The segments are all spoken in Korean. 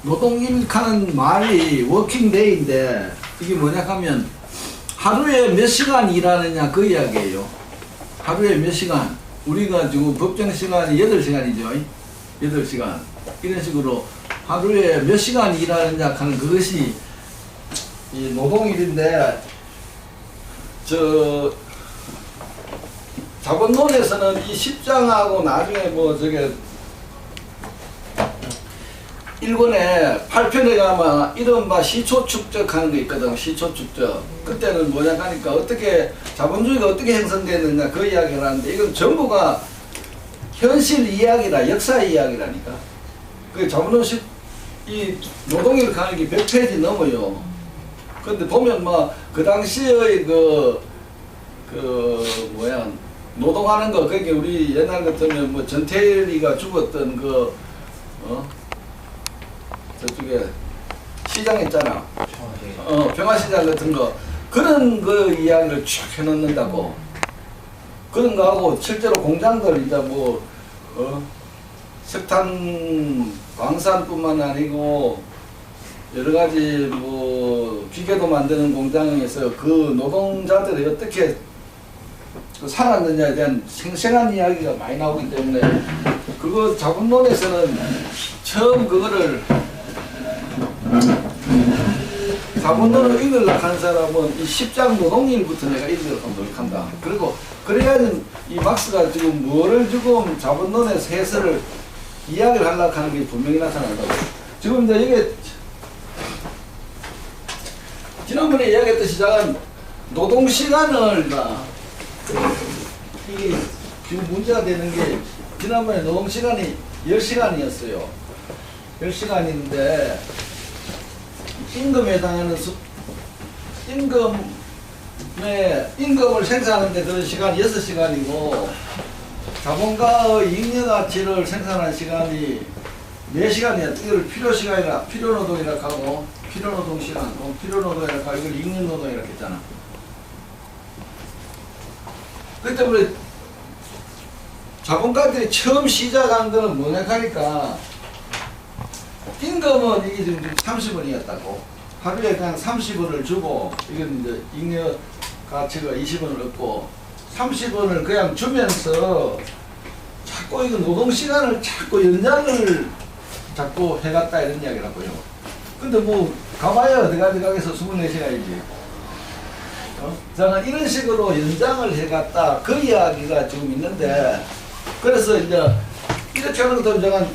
노동일하는 말이 워킹데이인데 이게 뭐냐 하면 하루에 몇 시간 일하느냐 그 이야기예요. 하루에 몇 시간. 우리가 지금 법정 시간이 8시간이죠. 8시간. 이런 식으로 하루에 몇 시간 일하느냐 하는 그것이 이 노동일인데, 자본론에서는 이 10장하고 나중에 뭐 저게 일본에 8편에 가면 이른바 시초 축적하는 게 있거든. 시초 축적. 그때는 뭐냐 하니까 어떻게 자본주의가 어떻게 형성됐느냐 그 이야기를 하는데, 이건 전부가 현실 이야기라, 역사 이야기라니까. 그 자본론 이 노동일 가는 게 100페이지 넘어요. 근데 보면 뭐 그 당시의 노동하는 거, 그게 우리 옛날 같으면 뭐 전태일이가 죽었던 저쪽에 시장 있잖아. 평화시장 같은 거. 그런 거 이야기를 쭉 해놓는다고. 그런 거하고 실제로 공장들 이제 석탄 광산뿐만 아니고 여러 가지 기계도 만드는 공장에서 그 노동자들이 어떻게 살았느냐에 대한 생생한 이야기가 많이 나오기 때문에 그거 자본론에서는 처음 그거를 자본론을 읽으려고 하는 사람은 이 10장 노동일부터 내가 읽으려고 노력한다. 그리고 그래야지 이 막스가 지금 뭐를 지금 자본론에서 해설을 이야기를 하려고 하는 게 분명히 나타난다고. 지금 이제 이게 지난번에 이야기했던 시작은 노동시간을 이게 지금 문제가 되는 게, 지난번에 노동시간이 10시간이었어요. 10시간인데 임금에 해당하는 임금을 생산하는데 그런 시간이 6시간이고 자본가의 잉여가치를 생산하는 시간이 4시간이야. 이걸 필요시간이라, 필요노동이라고 하고, 필요노동시간, 필요노동이라고 하고, 이걸 잉여노동이라고 했잖아. 그렇기 때문에 자본가들이 처음 시작한 거는 뭐냐 하니까, 임금은 이게 지금 30원이었다고. 하루에 그냥 30원을 주고, 이건 이제 잉여 가치가 20원을 얻고, 30원을 그냥 주면서 자꾸 이거 노동시간을 자꾸 연장을 자꾸 해갔다 이런 이야기라고요. 근데 가봐야 어디까지 가겠어. 24시간이지. 저는 이런 식으로 연장을 해갔다 그 이야기가 지금 있는데, 그래서 이제 이렇게 하는 것도 이제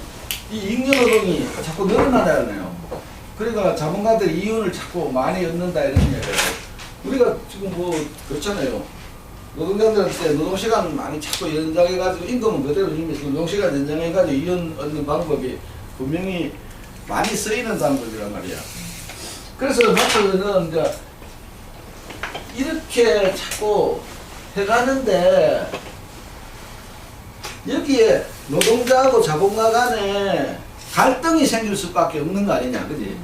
이 잉여노동이 자꾸 늘어나잖아요. 그러니까 자본가들이 이윤을 자꾸 많이 얻는다 이런 이야기예요. 우리가 지금 그렇잖아요. 노동자들한테 노동시간 많이 자꾸 연장해가지고 임금은 그대로 주면서 노동시간 연장해가지고 이윤 얻는 방법이 분명히 많이 쓰이는 방법이란 말이야. 그래서 마크는 이제 이렇게 자꾸 해가는데 여기에 노동자하고 자본가 간에 갈등이 생길 수밖에 없는 거 아니냐, 그지?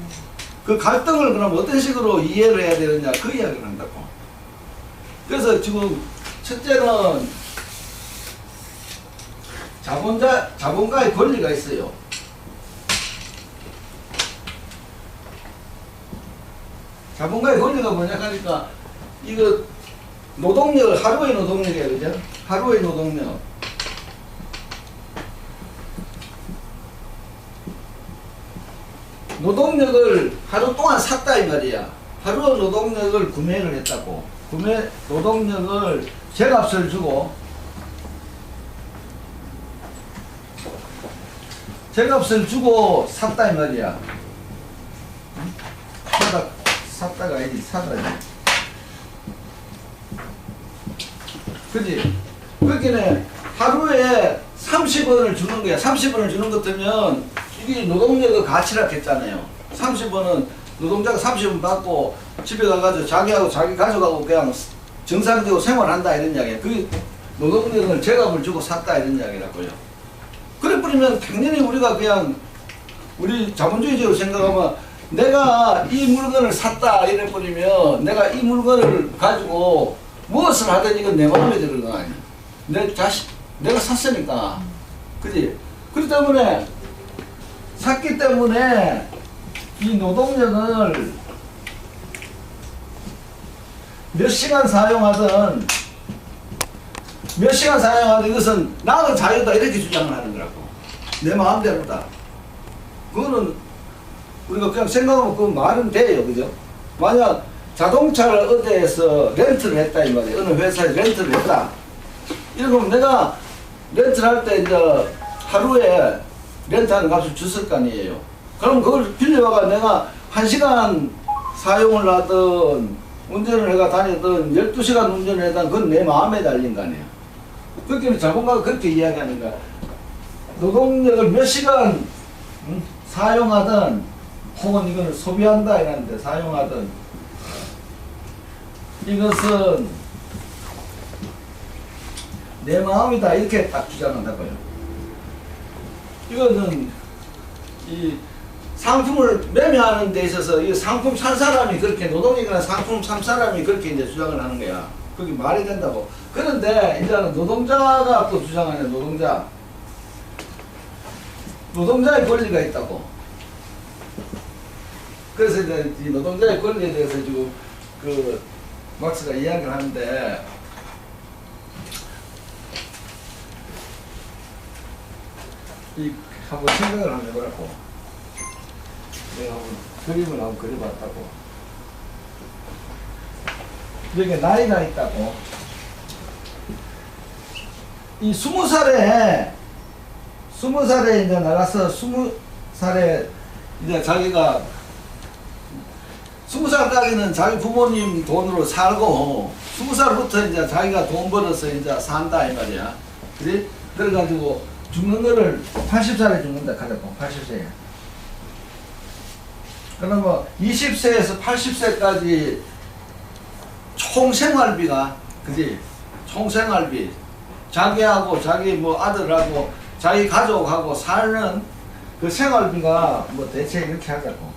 그 갈등을 그럼 어떤 식으로 이해를 해야 되느냐, 그 이야기를 한다고. 그래서 지금 첫째는 자본가의 권리가 있어요. 자본가의 권리가 뭐냐 하니까, 이거 노동력, 하루의 노동력이에요, 그죠? 하루의 노동력. 노동력을 하루 동안 샀다 이 말이야. 하루 노동력을 구매를 했다고. 노동력을 제값을 주고 샀다 이 말이야. 샀다가 아니지, 사다지. 그지? 그렇게는 하루에 30원을 주는 거야. 30원을 주는 것 같으면 이게 노동력의 가치라고 했잖아요. 30원은 노동자가 30원 받고 집에 가가지고 자기하고 자기 가족하고 그냥 정상적으로 생활한다 이런 이야기야. 그 노동력을 제값을 주고 샀다 이런 이야기라고요. 그래 버리면 당연히 우리가 그냥 우리 자본주의적으로 생각하면 내가 이 물건을 샀다 이래 버리면 내가 이 물건을 가지고 무엇을 하든 이건 내 마음에 드는 거 아니야. 내가 샀으니까 그지? 그렇기 때문에 샀기 때문에 이 노동력을 몇 시간 사용하든 이것은 나의 자유다 이렇게 주장을 하는 거라고. 내 마음대로다. 그거는 우리가 그냥 생각하면 그 말은 돼요. 그죠? 만약 자동차를 어디에서 렌트를 했다 이 말이에요. 어느 회사에 렌트를 했다. 이러면 내가 렌트를 할 때 이제 하루에 렌트하는 값을 줬을 거 아니에요. 그럼 그걸 빌려와가 내가 1시간 사용을 하든 운전을 해가 다니든 12시간 운전을 하든 그건 내 마음에 달린 거 아니에요. 그렇게 자본가가 그렇게 이야기하는 거야. 노동력을 몇 시간 사용하든 혹은 이걸 소비한다 이러는데 사용하든 이것은 내 마음이다 이렇게 딱 주장한다고요. 이거는 이 상품을 매매하는 데 있어서 이 상품 산 사람이 그렇게 노동력이나 상품 산 사람이 그렇게 이제 주장을 하는 거야. 그게 말이 된다고. 그런데 이제는 노동자가 또 주장하는 노동자의 권리가 있다고. 그래서 이제 이 노동자의 권리에 대해서 지금 그 막스가 이야기를 하는데 이 한번 생각을 한번 해보라고. 내가 한번 그림을 한번 그려봤다고. 여기 나이가 있다고. 이 20살에 이제 나가서 20살에 이제 자기가 20살까지는 자기 부모님 돈으로 살고 20살부터 이제 자기가 돈 벌어서 이제 산다 이 말이야. 그래? 그래가지고 죽는 거를 80살에 죽는다 하자고. 80세에. 그럼 뭐 20세에서 80세까지 총 생활비가 그지? 총 생활비 자기하고 자기 뭐 아들하고 자기 가족하고 사는 그 생활비가 뭐 대체 이렇게 하자고.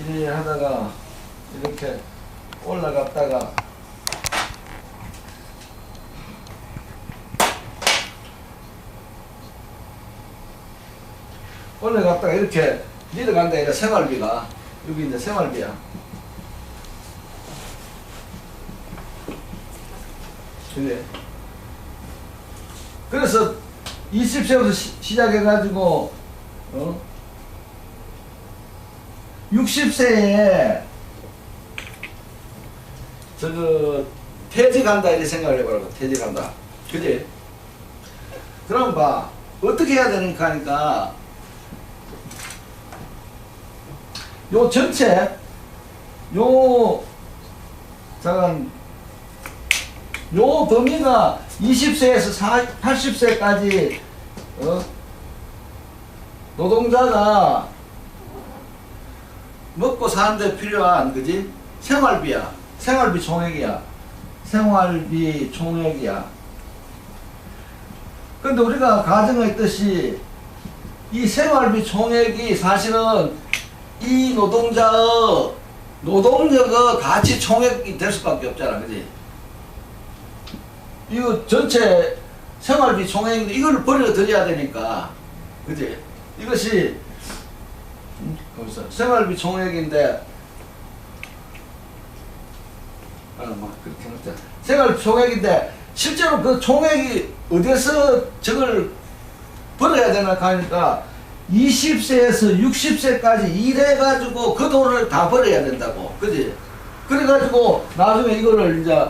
이래 하다가 이렇게 올라갔다가 이렇게 내려간다. 이래 생활비가 여기 이제 생활비야. 그래. 그래서 20세부터 시작해가지고 60세에 퇴직한다 이렇게 생각을 해보라고. 퇴직한다. 그지? 그럼 봐. 어떻게 해야 되니까 하니까 요 전체 요 범위가 20세에서 80세까지 노동자가 먹고 사는데 필요한 그지? 생활비야. 생활비 총액이야. 근데 우리가 가정했듯이 이 생활비 총액이 사실은 이 노동자의 노동력의 가치 총액이 될 수밖에 없잖아. 그지? 이거 전체 생활비 총액인데 이걸 벌어들여야 되니까. 그지? 이것이 거기서 생활비 총액인데 그렇게 놓자. 생활비 총액인데 실제로 그 총액이 어디서 저걸 벌어야 되나 하니까 20세에서 60세까지 일해가지고 그 돈을 다 벌어야 된다고. 그지? 그래가지고 나중에 이거를 이제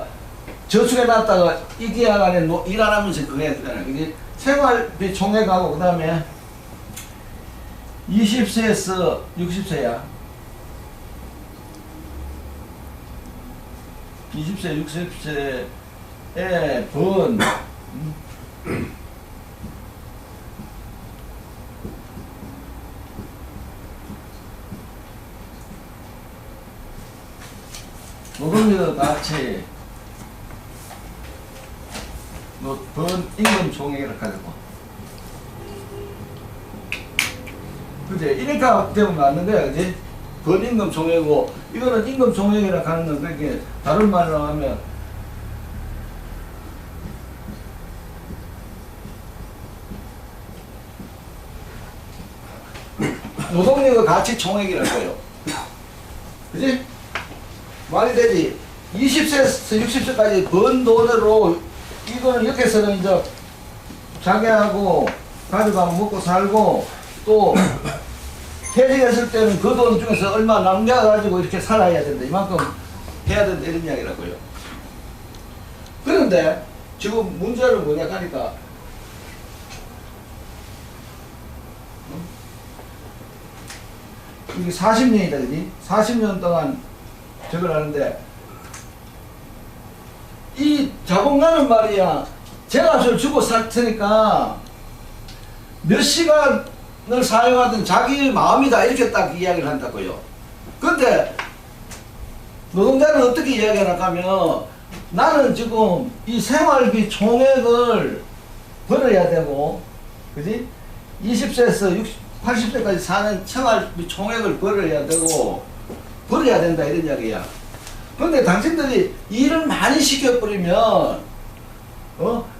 저축해놨다가 이 기간 안에 일 안 하면서 그거 해야 되잖아. 그지? 생활비 총액하고 그 다음에 20세에서 60세야. 20세, 60세에 번 노동력 가치 번 임금 총액이라고 하자고. 그지? 이니까 되면 맞는 거야. 그지? 번 임금 총액이고 이거는 임금 총액이라고 하는 건 그렇게 다른 말로 하면 노동력의 가치 총액이라고요. 그지? 말이 되지. 20세에서 60세까지 번 돈으로 이거는 여기서는 이제 자기하고 가져가면 먹고 살고 또 퇴직했을 때는 그 돈 중에서 얼마 남겨가지고 이렇게 살아야 된다. 이만큼 해야 된다. 이런 이야기라고요. 그런데 지금 문제는 뭐냐 하니까 이게 40년이다. 그지? 40년 동안 저걸 하는데 이 자본가는 말이야 제값을 주고 살 테니까 몇 시간을 사용하든 자기 마음이다 이렇게 딱 이야기를 한다고요. 근데 노동자는 어떻게 이야기하나 하면 나는 지금 이 생활비 총액을 벌어야 되고 그지? 20세에서 80세까지 사는 생활비 총액을 벌어야 되고 벌어야 된다 이런 이야기야. 근데 당신들이 일을 많이 시켜버리면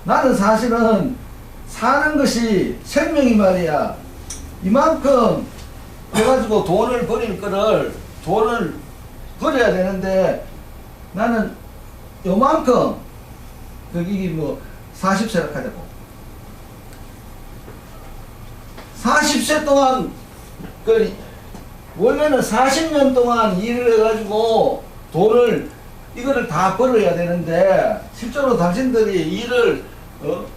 나는 사실은 사는 것이 생명이 말이야 이만큼 해가지고 돈을 벌일 거를 돈을 벌어야 되는데 나는 요만큼 여기 뭐 40세라 하자고 40세 동안 원래는 40년 동안 일을 해가지고 돈을 이거를 다 벌어야 되는데 실제로 당신들이 일을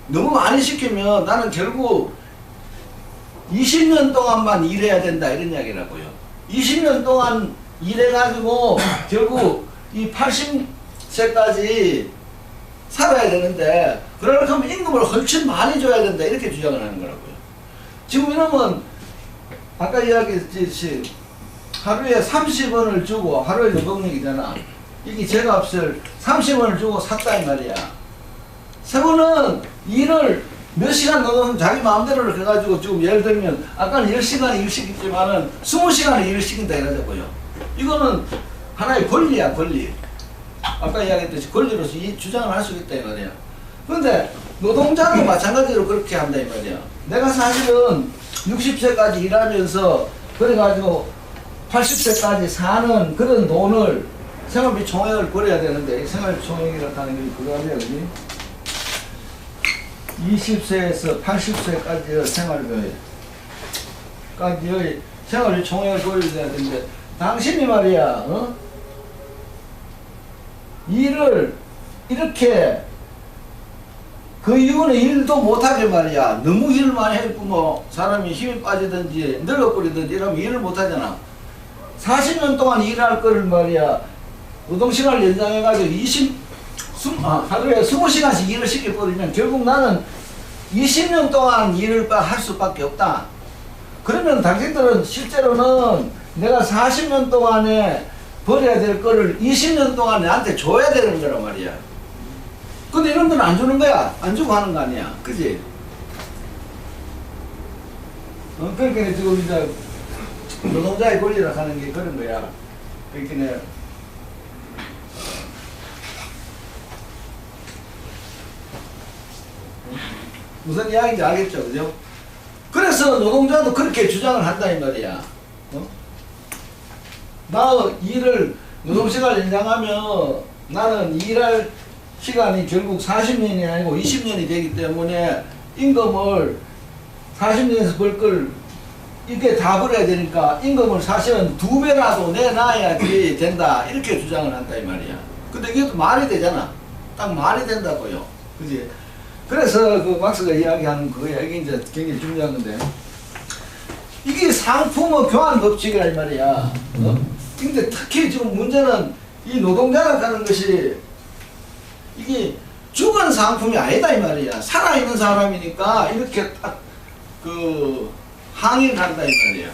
너무 많이 시키면 나는 결국 20년 동안만 일해야 된다 이런 이야기라고요. 20년 동안 일해가지고 결국 이 80세까지 살아야 되는데 그러려고 하면 임금을 훨씬 많이 줘야 된다 이렇게 주장을 하는 거라고요. 지금 이러면 아까 이야기했듯이 하루에 30원을 주고 하루에 노동력이잖아. 이게 제값을 30원을 주고 샀다 이 말이야. 세번은 일을 몇 시간 노동 자기 마음대로 해가지고 지금 예를 들면 아까는 10시간 일 시키지만은 20시간을 일을 시킨다 이러자고요. 이거는 하나의 권리야 권리. 아까 이야기했듯이 권리로서 이 주장을 할 수 있다 이 말이야. 그런데 노동자도 마찬가지로 그렇게 한다 이 말이야. 내가 사실은 60세까지 일하면서 그래가지고 80세까지 사는 그런 돈을 생활비 총액을 벌어야 되는데 이 생활비 총액이라고 하는 게 그거 아니야 그지? 20세에서 80세까지의 생활비 총액을 벌어야 되는데 당신이 말이야 일을 이렇게 그 이후는 일도 못하게 말이야. 너무 일을 많이 했고 뭐 사람이 힘이 빠지든지 늙어버리든지 이러면 일을 못하잖아. 40년 동안 일할 거를 말이야 노동시간을 연장해가지고 하루에 20시간씩 일을 시켜버리면 결국 나는 20년 동안 일을 할 수밖에 없다. 그러면 당신들은 실제로는 내가 40년 동안에 벌어야 될 거를 20년 동안 나한테 줘야 되는 거란 말이야. 근데 이런 데는 안 주는 거야. 안 주고 하는 거 아니야. 그지? 그러니까 지금 이제 노동자의 권리라 하는 게 그런 거야. 그러니까 무슨 이야기인지 알겠죠? 그죠? 그래서 노동자도 그렇게 주장을 한다 이 말이야. 나 일을 노동시간을 연장하면 나는 일할 시간이 결국 40년이 아니고 20년이 되기 때문에 임금을 40년에서 벌 걸 이렇게 다 벌어야 되니까 임금을 사실은 2배라도 내놔야지 된다 이렇게 주장을 한다 이 말이야. 근데 이게 또 말이 되잖아. 딱 말이 된다고요. 그지? 그래서 그 막스가 이야기하는 그거야. 이게 이제 굉장히 중요한 건데 이게 상품의 교환 법칙이라 이 말이야. 근데 특히 지금 문제는 이 노동자가 하는 것이 이게 죽은 상품이 아니다 이 말이야. 살아있는 사람이니까 이렇게 딱 그 항의를 한다 이 말이야.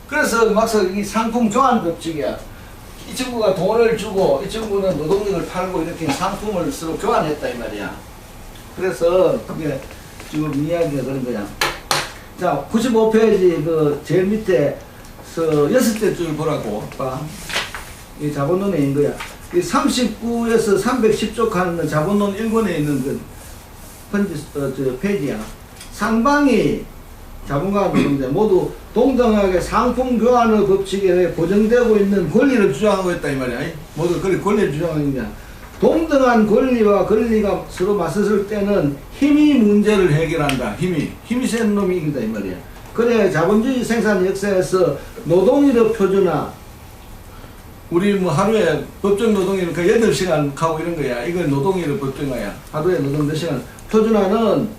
그래서 막상 이 상품 교환 법칙이야. 이 친구가 돈을 주고 이 친구는 노동력을 팔고 이렇게 상품을 서로 교환했다 이 말이야. 그래서 그게 지금 이야기가 그런 거야. 자 95페이지 그 제일 밑에 여섯째 줄 보라고. 이 자본론에 있는 거야. 39에서 310쪽 하는 자본론 1권에 있는 그 페이지야. 상방이 자본가 노동자 모두 동등하게 상품 교환의 법칙에 의해 보장되고 있는 권리를 주장하고 있다 이 말이야. 모두 그래 권리를 주장하고 있냐. 동등한 권리와 권리가 서로 맞섰을 때는 힘이 문제를 해결한다. 힘이 센 놈이 이긴다 이 말이야. 그래 자본주의 생산 역사에서 노동일의 표준화, 우리 뭐 하루에 법정 노동일은 그 8시간 하고 이런 거야. 이건 노동일의 법정화야. 하루에 노동 몇 시간. 표준화는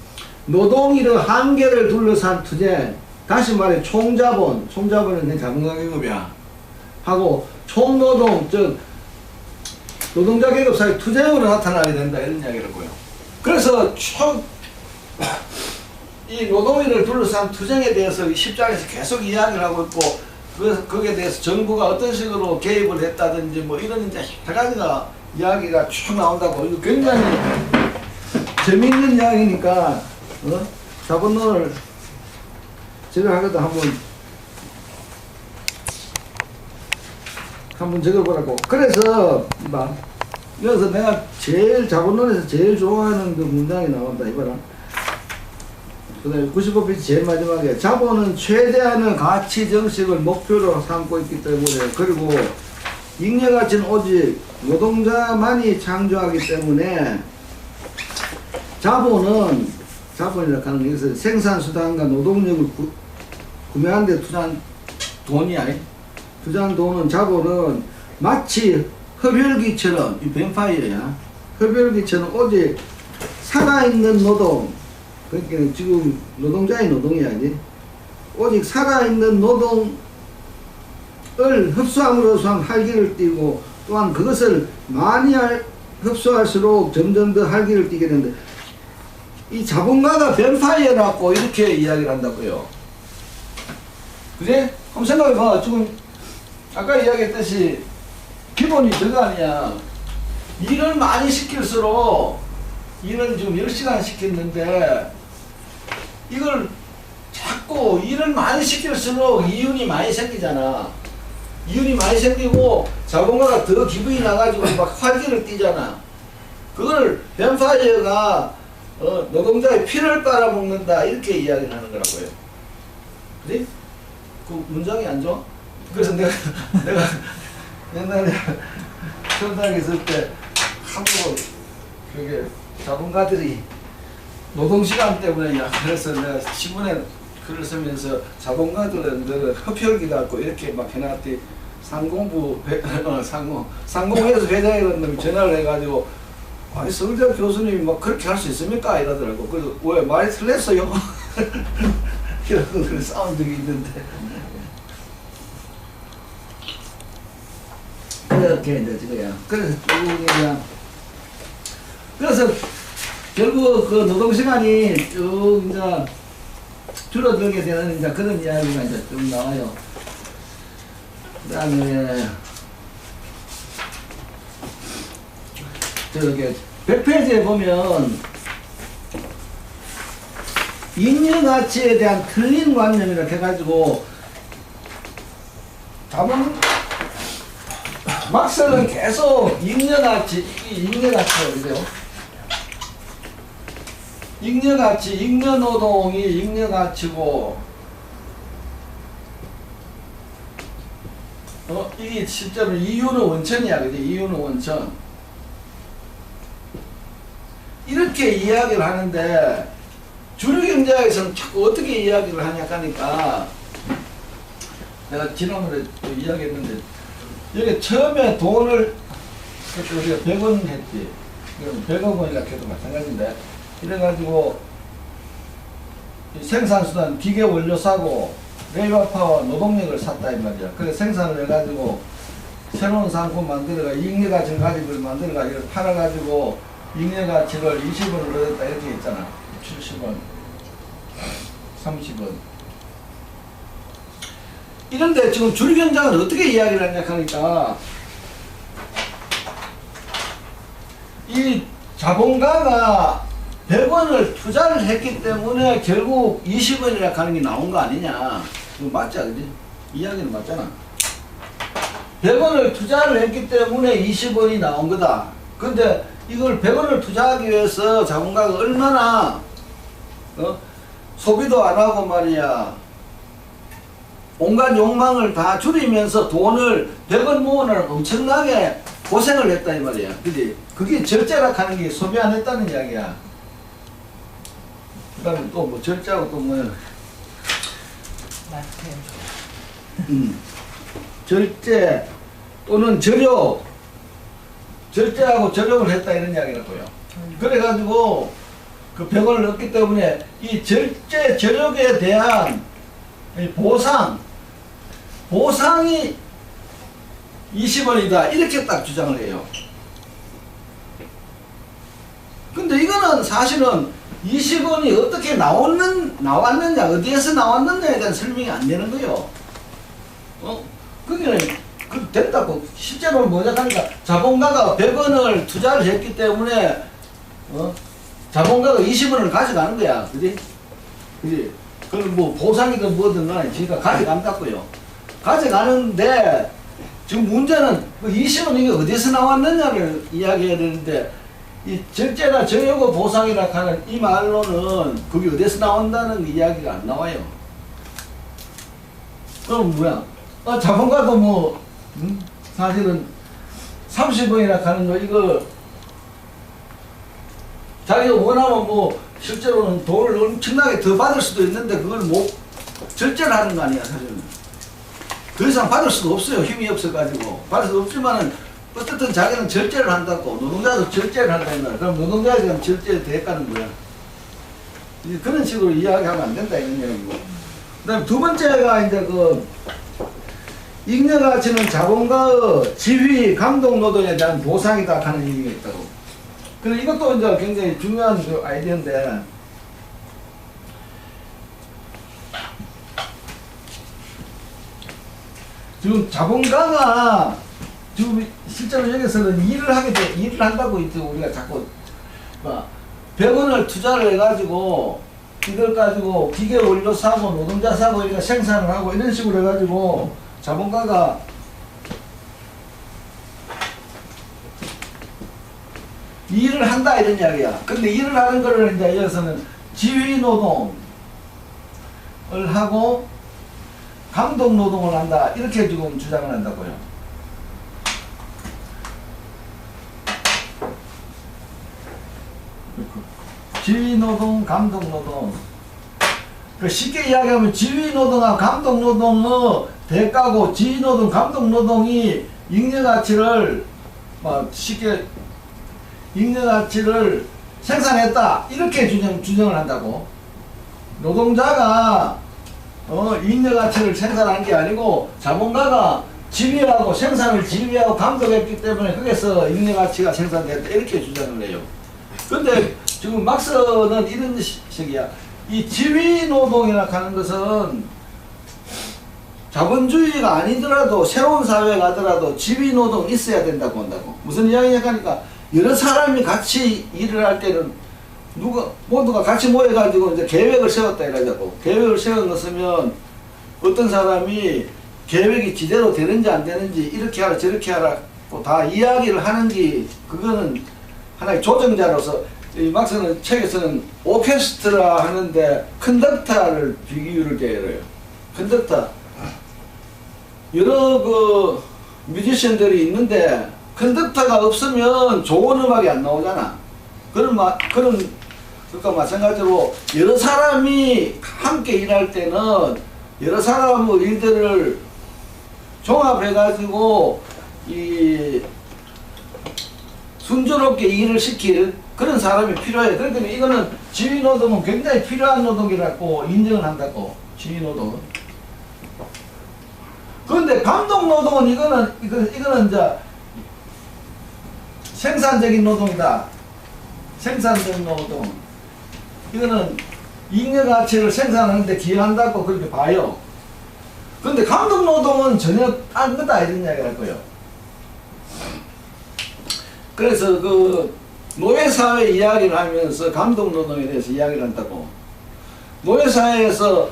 노동일의 한계를 둘러싼 투쟁, 다시 말해 총자본은 그냥 자본가 계급이야. 하고 총노동, 즉 노동자 계급 사이 투쟁으로 나타나게 된다 이런 이야기라고요. 그래서 이 노동일을 둘러싼 투쟁에 대해서 이 10장에서 계속 이야기를 하고 있고, 거기에 대해서 정부가 어떤 식으로 개입을 했다든지 뭐 이런 이제 여러 가지가 이야기가 쭉 나온다고. 이거 굉장히 재밌는 이야기니까 자본론을 제가 하거든 한번 적어보라고. 그래서 여기서 내가 자본론에서 제일 좋아하는 그 문장이 나온다 이봐라. 그 다음에 95페이지 제일 마지막에 자본은 최대한의 가치 정식을 목표로 삼고 있기 때문에, 그리고 잉여가치는 오직 노동자만이 창조하기 때문에 자본이라고 하는 것은 생산수단과 노동력을 구매하는 데 투자한 돈이야. 투자한 돈은 자본은 마치 흡혈귀처럼, 이 뱀파이어야. 흡혈귀처럼 오직 살아있는 노동, 그러니까 지금 노동자의 노동이야지. 오직 살아있는 노동을 흡수함으로써 활기를 띠고, 또한 그것을 많이 흡수할수록 점점 더 활기를 띠게 되는데, 이 자본가가 뱀파이어라고 이렇게 이야기를 한다고요. 그래? 한번 생각해봐. 지금 아까 이야기했듯이 기본이 저거 아니야. 일을 많이 시킬수록, 일을 지금 10시간 시켰는데 이걸 자꾸 일을 많이 시킬수록 이윤이 많이 생기잖아. 이윤이 많이 생기고 자본가가 더 기분이 나가지고 막 활기를 띠잖아. 그걸 뱀파이어가 노동자의 피를 빨아먹는다 이렇게 이야기를 하는 거라고요. 그래? 그 문장이 안 좋아? 그래서 내가 옛날에 천당에 있을 때 한국어 그게 자본가들이 노동시간 때문에 그래서 내가 신문에 글을 쓰면서 자본가들은 흡혈귀 같고 이렇게 막 해놨더니 상공회에서 회장이라는 놈이 전화를 해가지고, 아니 서울대학 교수님이 막 그렇게 할 수 있습니까? 이러더라고. 그래서 왜 말이 틀렸어요? 이러고 싸운 적이 있는데. 그렇게 이제 저거야. 그래서 결국 그 노동시간이 쭉 이제 줄어들게 되는 이제 그런 이야기가 이제 좀 나와요. 그 다음에 저기 100페이지에 보면 잉여가치에 대한 틀린 관념이라고 해가지고 막스는 계속 잉여가치가 어디세요? 잉여노동이 잉여가치고, 이게 실제로 이윤의 원천이야, 그지? 이윤의 원천. 이렇게 이야기를 하는데, 주류경제학에서는 자꾸 어떻게 이야기를 하냐 하니까, 내가 지난번에 이야기했는데, 여기 처음에 돈을, 우리가 100원 했지. 100억 원이라 해도 마찬가지인데, 이래가지고 생산수단 기계 원료 사고 레이버파워 노동력을 샀다 이 말이야. 그래 생산을 해가지고 새로운 상품 만들어가 잉여가치를 가지고 만들어가 이걸 팔아가지고 잉여가치를 20원을 얻었다 이렇게 있잖아. 70원 30원. 이런데 지금 주류경제학은 어떻게 이야기를 하냐 하니까, 이 자본가가 100원을 투자를 했기 때문에 결국 20원이라 하는 게 나온 거 아니냐. 이거 맞지, 그지? 이야기는 맞잖아. 100원을 투자를 했기 때문에 20원이 나온 거다. 근데 이걸 100원을 투자하기 위해서 자본가가 얼마나 소비도 안 하고 말이야. 온갖 욕망을 다 줄이면서 돈을 100원 모으느라 엄청나게 고생을 했다 이 말이야. 그지? 그게 절제락 하는 게 소비 안 했다는 이야기야. 그 다음에 또 뭐 절제하고 또 뭐야. 절제 또는 절욕. 절제하고 절욕을 했다 이런 이야기라고요. 그래가지고 그 100원을 얻기 때문에 이 절제 절욕에 대한 이 보상이 20원이다 이렇게 딱 주장을 해요. 근데 이거는 사실은 20원이 어떻게 나왔느냐 어디에서 나왔느냐에 대한 설명이 안 되는 거예요. 그게 됐다고. 실제로 뭐냐 하니까 자본가가 100원을 투자를 했기 때문에 자본가가 20원을 가져가는 거야. 그지? 그지? 그럼 뭐 보상이든 뭐든 간에 지가 가져간다고요. 가져가는데 지금 문제는 그 20원 이게 어디서 나왔느냐를 이야기해야 되는데 이 절제나 절욕의 보상이라 하는 이 말로는 그게 어디서 나온다는 이야기가 안 나와요. 그럼 뭐야? 자본가도 뭐 사실은 30원이라 하는 거 이거 자기가 원하면 뭐 실제로는 돈을 엄청나게 더 받을 수도 있는데 그걸 못 절제를 하는 거 아니야 사실은. 더 이상 받을 수도 없어요. 힘이 없어가지고 받을 수 없지만은 어쨌든 자기는 절제를 한다고. 노동자도 절제를 한다는 거야. 그럼 노동자에 대한 절제의 대가는 뭐야? 그런 식으로 이야기하면 안 된다 이런 얘기고. 그 다음에 두 번째가 이제 그 잉여가치는 자본가의 지휘, 감독 노동에 대한 보상이다 하는 의미가 있다고. 그래서 이것도 이제 굉장히 중요한 그 아이디어인데, 지금 자본가가 지금 실제로 여기서는 일을 한다고 있죠. 우리가 자꾸 100원을 투자를 해가지고 이걸 가지고 기계 원료 사고 노동자 사고 이렇게 생산을 하고 이런 식으로 해가지고 자본가가 일을 한다 이런 이야기야. 근데 일을 하는 거를 이제 여기서는 지휘 노동을 하고 감독 노동을 한다 이렇게 지금 주장을 한다고요. 지휘 노동, 감독 노동. 쉽게 이야기하면 지휘 노동과 감독 노동의 대가고 지휘 노동, 감독 노동이 잉여가치를 쉽게 잉여가치를 생산했다 이렇게 주장을 한다고. 노동자가 잉여가치를 생산한 게 아니고 자본가가 지휘하고 생산을 지휘하고 감독했기 때문에 거기서 잉여가치가 생산됐다 이렇게 주장을 해요. 근데 지금 막스는 이런 식이야. 이 지휘 노동이라 하는 것은 자본주의가 아니더라도 새로운 사회가 하더라도 지휘 노동 있어야 된다고 한다고. 무슨 이야기냐 하니까 여러 사람이 같이 일을 할 때는 모두가 같이 모여가지고 이제 계획을 세웠다 이러자고. 계획을 세운 것이면 어떤 사람이 계획이 제대로 되는지 안 되는지 이렇게 하라 저렇게 하라 다 이야기를 하는 게 그거는 하나의 조정자로서 이 막스는 책에서는 오케스트라 하는데 컨덕터를 비교를 해요. 컨덕터. 여러 그 뮤지션들이 있는데 컨덕터가 없으면 좋은 음악이 안 나오잖아. 그러니까 마찬가지로 여러 사람이 함께 일할 때는 여러 사람의 일들을 종합해가지고 이 순조롭게 일을 시킬 그런 사람이 필요해. 그렇기 때문에 이거는 지휘 노동은 굉장히 필요한 노동이라고 인정을 한다고. 지휘 노동은. 그런데 감독 노동은 이거는 이제 생산적인 노동이다. 생산적 노동. 이거는 잉여가치를 생산하는데 기여한다고 그렇게 봐요. 그런데 감독 노동은 전혀 딴 거다 이런 이야기를 할 거예요. 그래서 그 노예사회 이야기를 하면서 감독 노동에 대해서 이야기를 한다고. 노예사회에서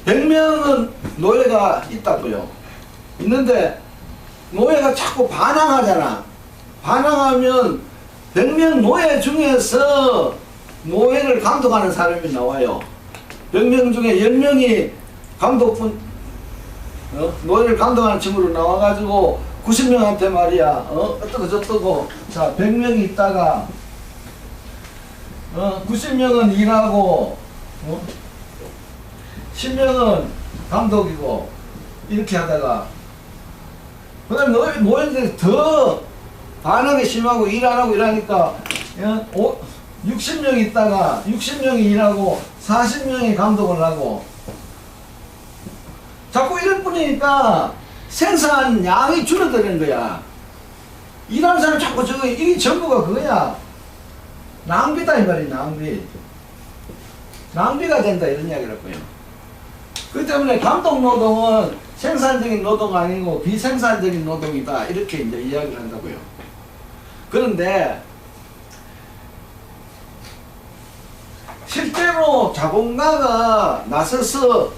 100명은 노예가 있다고요. 있는데 노예가 자꾸 반항하잖아. 반항하면 100명 노예 중에서 노예를 감독하는 사람이 나와요. 100명 중에 10명이 감독분, 노래를 감독하는 친구로 나와가지고 90명한테 말이야, 어떠고 저떠고, 자, 100명이 있다가, 90명은 일하고, 10명은 감독이고, 이렇게 하다가, 그 다음에 노예들이 더 반하게 심하고 일 안 하고 이러니까, 60명 있다가 60명이 일하고 40명이 감독을 하고 자꾸 이럴 뿐이니까 생산 양이 줄어드는 거야. 일하는 사람 자꾸 저거 이게 전부가 그거야. 낭비다 이 말이야. 낭비가 된다 이런 이야기라고요. 그 때문에 감독 노동은 생산적인 노동 아니고 비생산적인 노동이다 이렇게 이제 이야기를 한다고요. 그런데 실제로 자본가가 나서서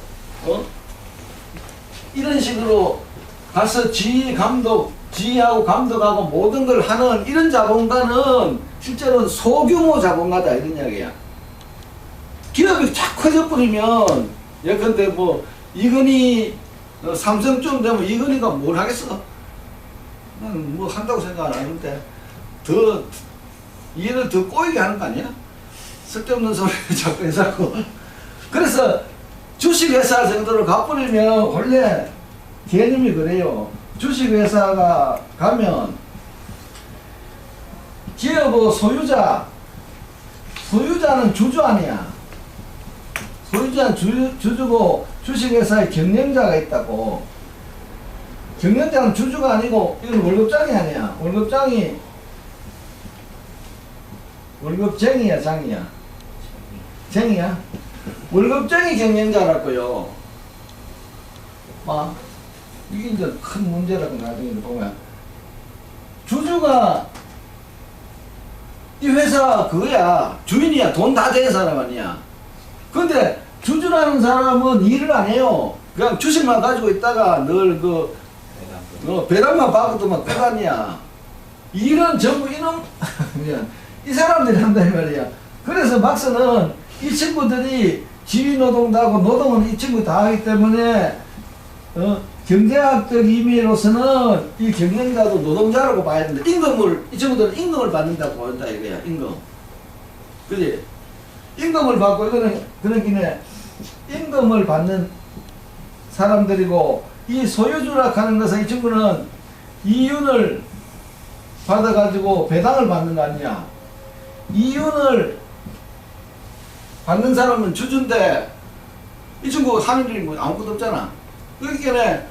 이런 식으로 가서 지휘하고 감독하고 모든 걸 하는 이런 자본가는 실제로는 소규모 자본가다 이런 이야기야. 기업이 착 커져 버리면 예컨대 뭐 이건희 삼성쯤 되면 이건희가 뭘 하겠어? 나는 뭐 한다고 생각 안 하는데 더 일을 더 꼬이게 하는 거 아니야? 쓸데없는 소리 자꾸 해서고. 그래서 주식회사 정도로 가버리면 원래 개념이 그래요. 주식회사가 가면 기업의 소유자는 주주 아니야. 소유자는 주주고 주식회사에 경영자가 있다고. 경영자는 주주가 아니고 이건 월급장이 아니야. 월급쟁이야 장이야? 쟁이야? 월급쟁이 경영자라고요. 이게 이제 큰 문제라고 나중에 보면 주주가 이 회사 그거야. 주인이야. 돈 다 된 사람 아니야. 근데 주주라는 사람은 일을 안 해요. 그냥 주식만 가지고 있다가 늘 배당만 받고도만 그만이야. 일은 전부 이놈 이 사람들이 한다 이 말이야. 그래서 막스는 이 친구들이 지휘노동도 하고 노동은 이 친구 다 하기 때문에 경제학적 의미로서는 이 경영자도 노동자라고 봐야 되는데 이 친구들은 임금을 받는다고 보인다 이거야. 임금. 그지? 임금을 받고 이거는 그런 김에 임금을 받는 사람들이고 이 소유주라 하는 것은 이 친구는 이윤을 받아가지고 배당을 받는 거 아니냐. 이윤을 받는 사람은 주주인데 이 친구 하는 일이 뭐 아무것도 없잖아. 그러니까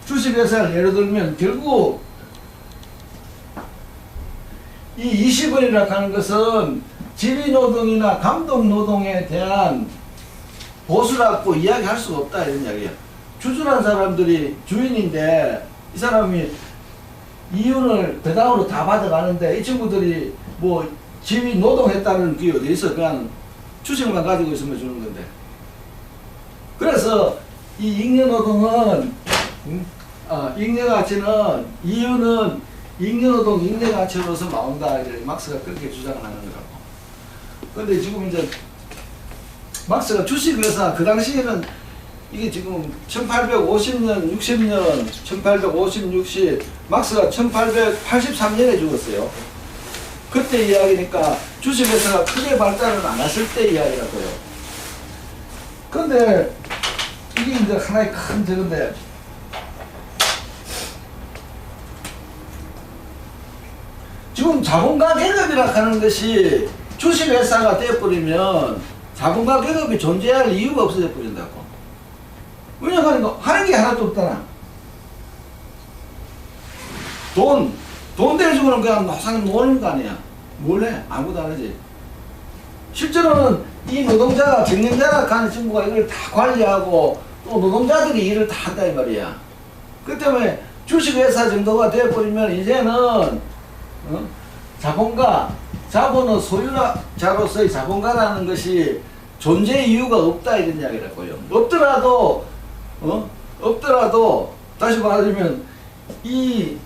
주식회사를 예를 들면 결국 이 20원이라 하는 것은 지휘노동이나 감독노동에 대한 보수라고 이야기할 수가 없다 이런 이야기야. 주주라는 사람들이 주인인데 이 사람이 이윤을 배당으로 다 받아가는데 이 친구들이 뭐 지휘 노동했다는 게 어디 있어. 그냥 주식만 가지고 있으면 주는 건데. 그래서 이 잉여노동은 잉여가치는 이유는 잉여노동 잉여가치로서 나온다. 막스가 그렇게 주장을 하는 거라고. 근데 지금 이제 막스가 주식회사 그 당시에는 이게 지금 1850년 60년 1850, 60 막스가 1883년에 죽었어요. 그때 이야기니까 주식회사가 크게 발달을 안 했을 때 이야기라고요. 근데 이게 이제 하나의 큰 저건데 지금 자본가 계급이라 하는 것이 주식회사가 되어버리면 자본가 계급이 존재할 이유가 없어져 버린다고. 왜냐하면 하는 게 하나도 없잖아. 돈 대주고는 그냥 항상 노는 거 아니야. 뭘 해? 아무것도 안 하지. 실제로는 이 노동자가 경영자라 하는 친구가 이걸 다 관리하고 또 노동자들이 일을 다 한다 이 말이야. 그 때문에 주식회사 정도가 되어버리면 이제는 자본가, 자본의 소유자로서의 자본가라는 것이 존재 이유가 없다 이런 이야기라고요. 없더라도 다시 말하자면 이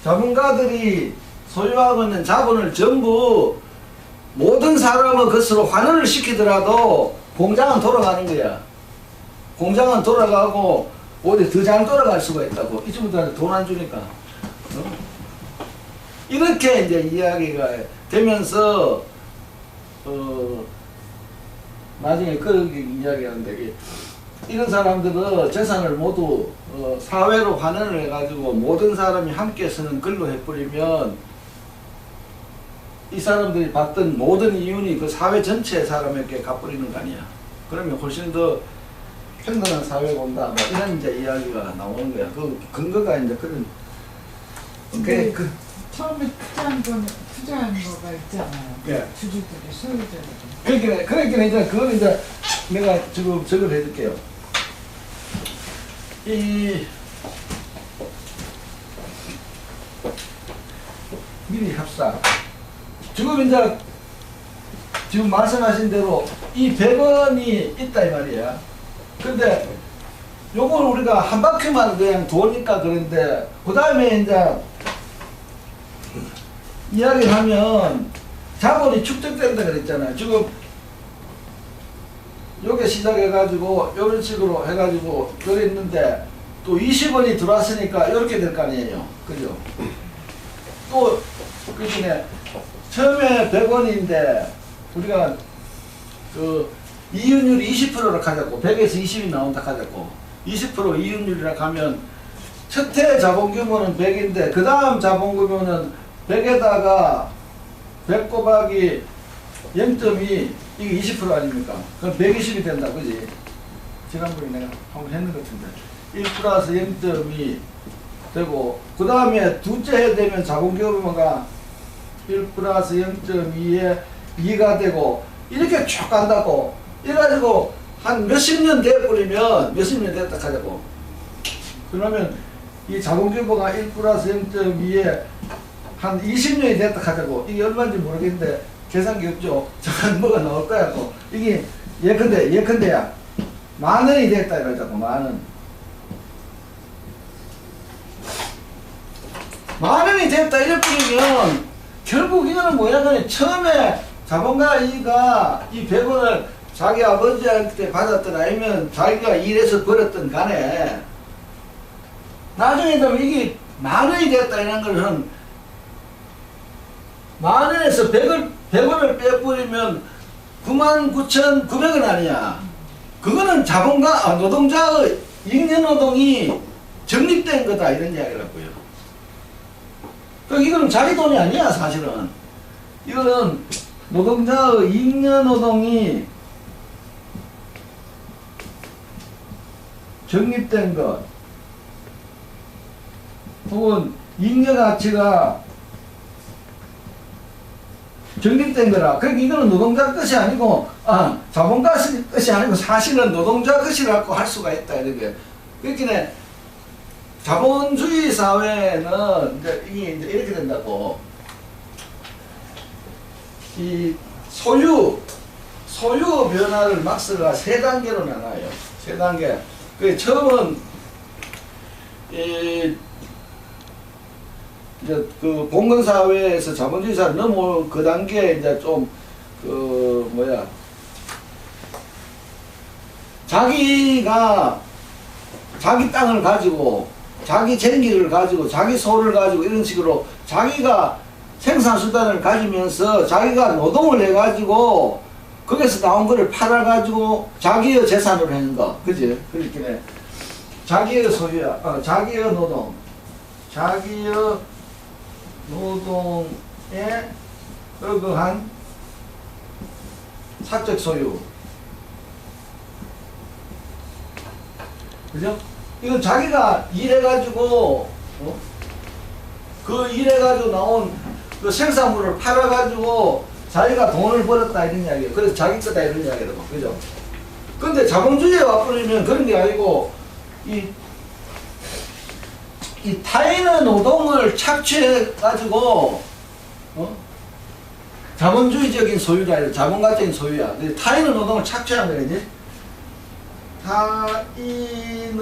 자본가들이 소유하고 있는 자본을 전부 모든 사람은 그것으로 환원을 시키더라도 공장은 돌아가는 거야. 공장은 돌아가고 오히려 더 잘 돌아갈 수가 있다고. 이 친구들한테 돈 안 주니까. 이렇게 이제 이야기가 되면서 나중에 그렇게 이야기하는데, 이런 사람들은 재산을 모두 사회로 환원을 해가지고 모든 사람이 함께 쓰는 걸로 해버리면 이 사람들이 받던 모든 이윤이 그 사회 전체의 사람에게 갚버리는 거 아니야. 그러면 훨씬 더 평등한 사회가 온다. 뭐 이런 이제 이야기가 나오는 거야. 그 근거가 이제 그런. 처음에 투자한 거가 있잖아요. 예. 주주들이, 소유자들이. 그러니까 이제 그걸 이제 내가 지금 적을 해줄게요. 미리 합사. 지금 말씀하신 대로 이 100원이 있다 이 말이야. 근데 요걸 우리가 한 바퀴만 그냥 도니까 그런데 그 다음에 이제 이야기하면 자본이 축적된다 그랬잖아요. 지금 요게 시작해가지고 요런 식으로 해가지고 요래 있는데 또 20원이 들어왔으니까 이렇게 될 거 아니에요. 그죠? 또 그중에 처음에 100원인데 우리가 그 이윤율이 20%라 하자고, 100에서 20이 나온다 하자고, 20% 이윤율이라 하면 첫 해 자본규모는 100인데 그 다음 자본규모는 100에다가 100 곱하기 0.2 이게 20% 아닙니까? 그럼 120이 된다, 그지? 지난번에 내가 한번 했는 것 같은데 1 플러스 0.2 되고, 그 다음에 둘째 해 되면 자본규모가 1 플러스 0.2에 2가 되고 이렇게 쭉 간다고. 이래가지고 한 몇십 년 돼버리면 몇십 년 됐다 하자고. 그러면 이 자본규모가 1 플러스 0.2에 한 20년이 됐다 하자고. 이게 얼마인지 모르겠는데 계산기 없죠? 저건 뭐가 나올 거야. 고. 이게 예컨대야 10,000원이 됐다 이러자고. 10,000원. 10,000원이 됐다 이래버리면 결국 이거는 뭐야? 그냥 처음에 자본가가 이 100원을 자기 아버지한테 받았든 아니면 자기가 일해서 벌었든 간에 나중에 되면 이게 10,000원이 됐다 이런 것은 10,000원에서 100원을 빼버리면 99,900원 아니야. 그거는 노동자의 잉여노동이 적립된 거다 이런 이야기라고요. 이거는 자기 돈이 아니야 사실은. 이거는 노동자의 잉여노동이 적립된 것 혹은 잉여가치가 적립된 거라. 그러니까 이거는 노동자 것이 아니고 자본가 것이 아니고 사실은 노동자 것이라고 할 수가 있다 이렇게. 그렇게 자본주의 사회는 이게 이제 이렇게 된다고. 이 소유 변화를 막스가 3단계로 나눠요. 3단계. 그 처음은 이제 그 봉건 사회에서 자본주의 사회 넘어올 그 단계에 이제 좀 자기가 자기 땅을 가지고 자기 전기를 가지고 자기 소를 가지고 이런 식으로 자기가 생산수단을 가지면서 자기가 노동을 해가지고 거기서 나온 거를 팔아가지고 자기의 재산으로 하는 거. 그지? 그렇게 자기의 소유야. 자기의 노동. 자기의 노동에 의거한 사적 소유. 그죠? 이건 자기가 일해가지고, 그 일해가지고 나온 그 생산물을 팔아가지고 자기가 돈을 벌었다 이런 이야기예요. 그래서 자기 거다 이런 이야기예요. 그죠? 근데 자본주의에 와버리면 그런 게 아니고, 이 타인의 노동을 착취해가지고, 자본주의적인 소유가 아니라 자본가적인 소유야. 근데 타인의 노동을 착취한 거지. 타인의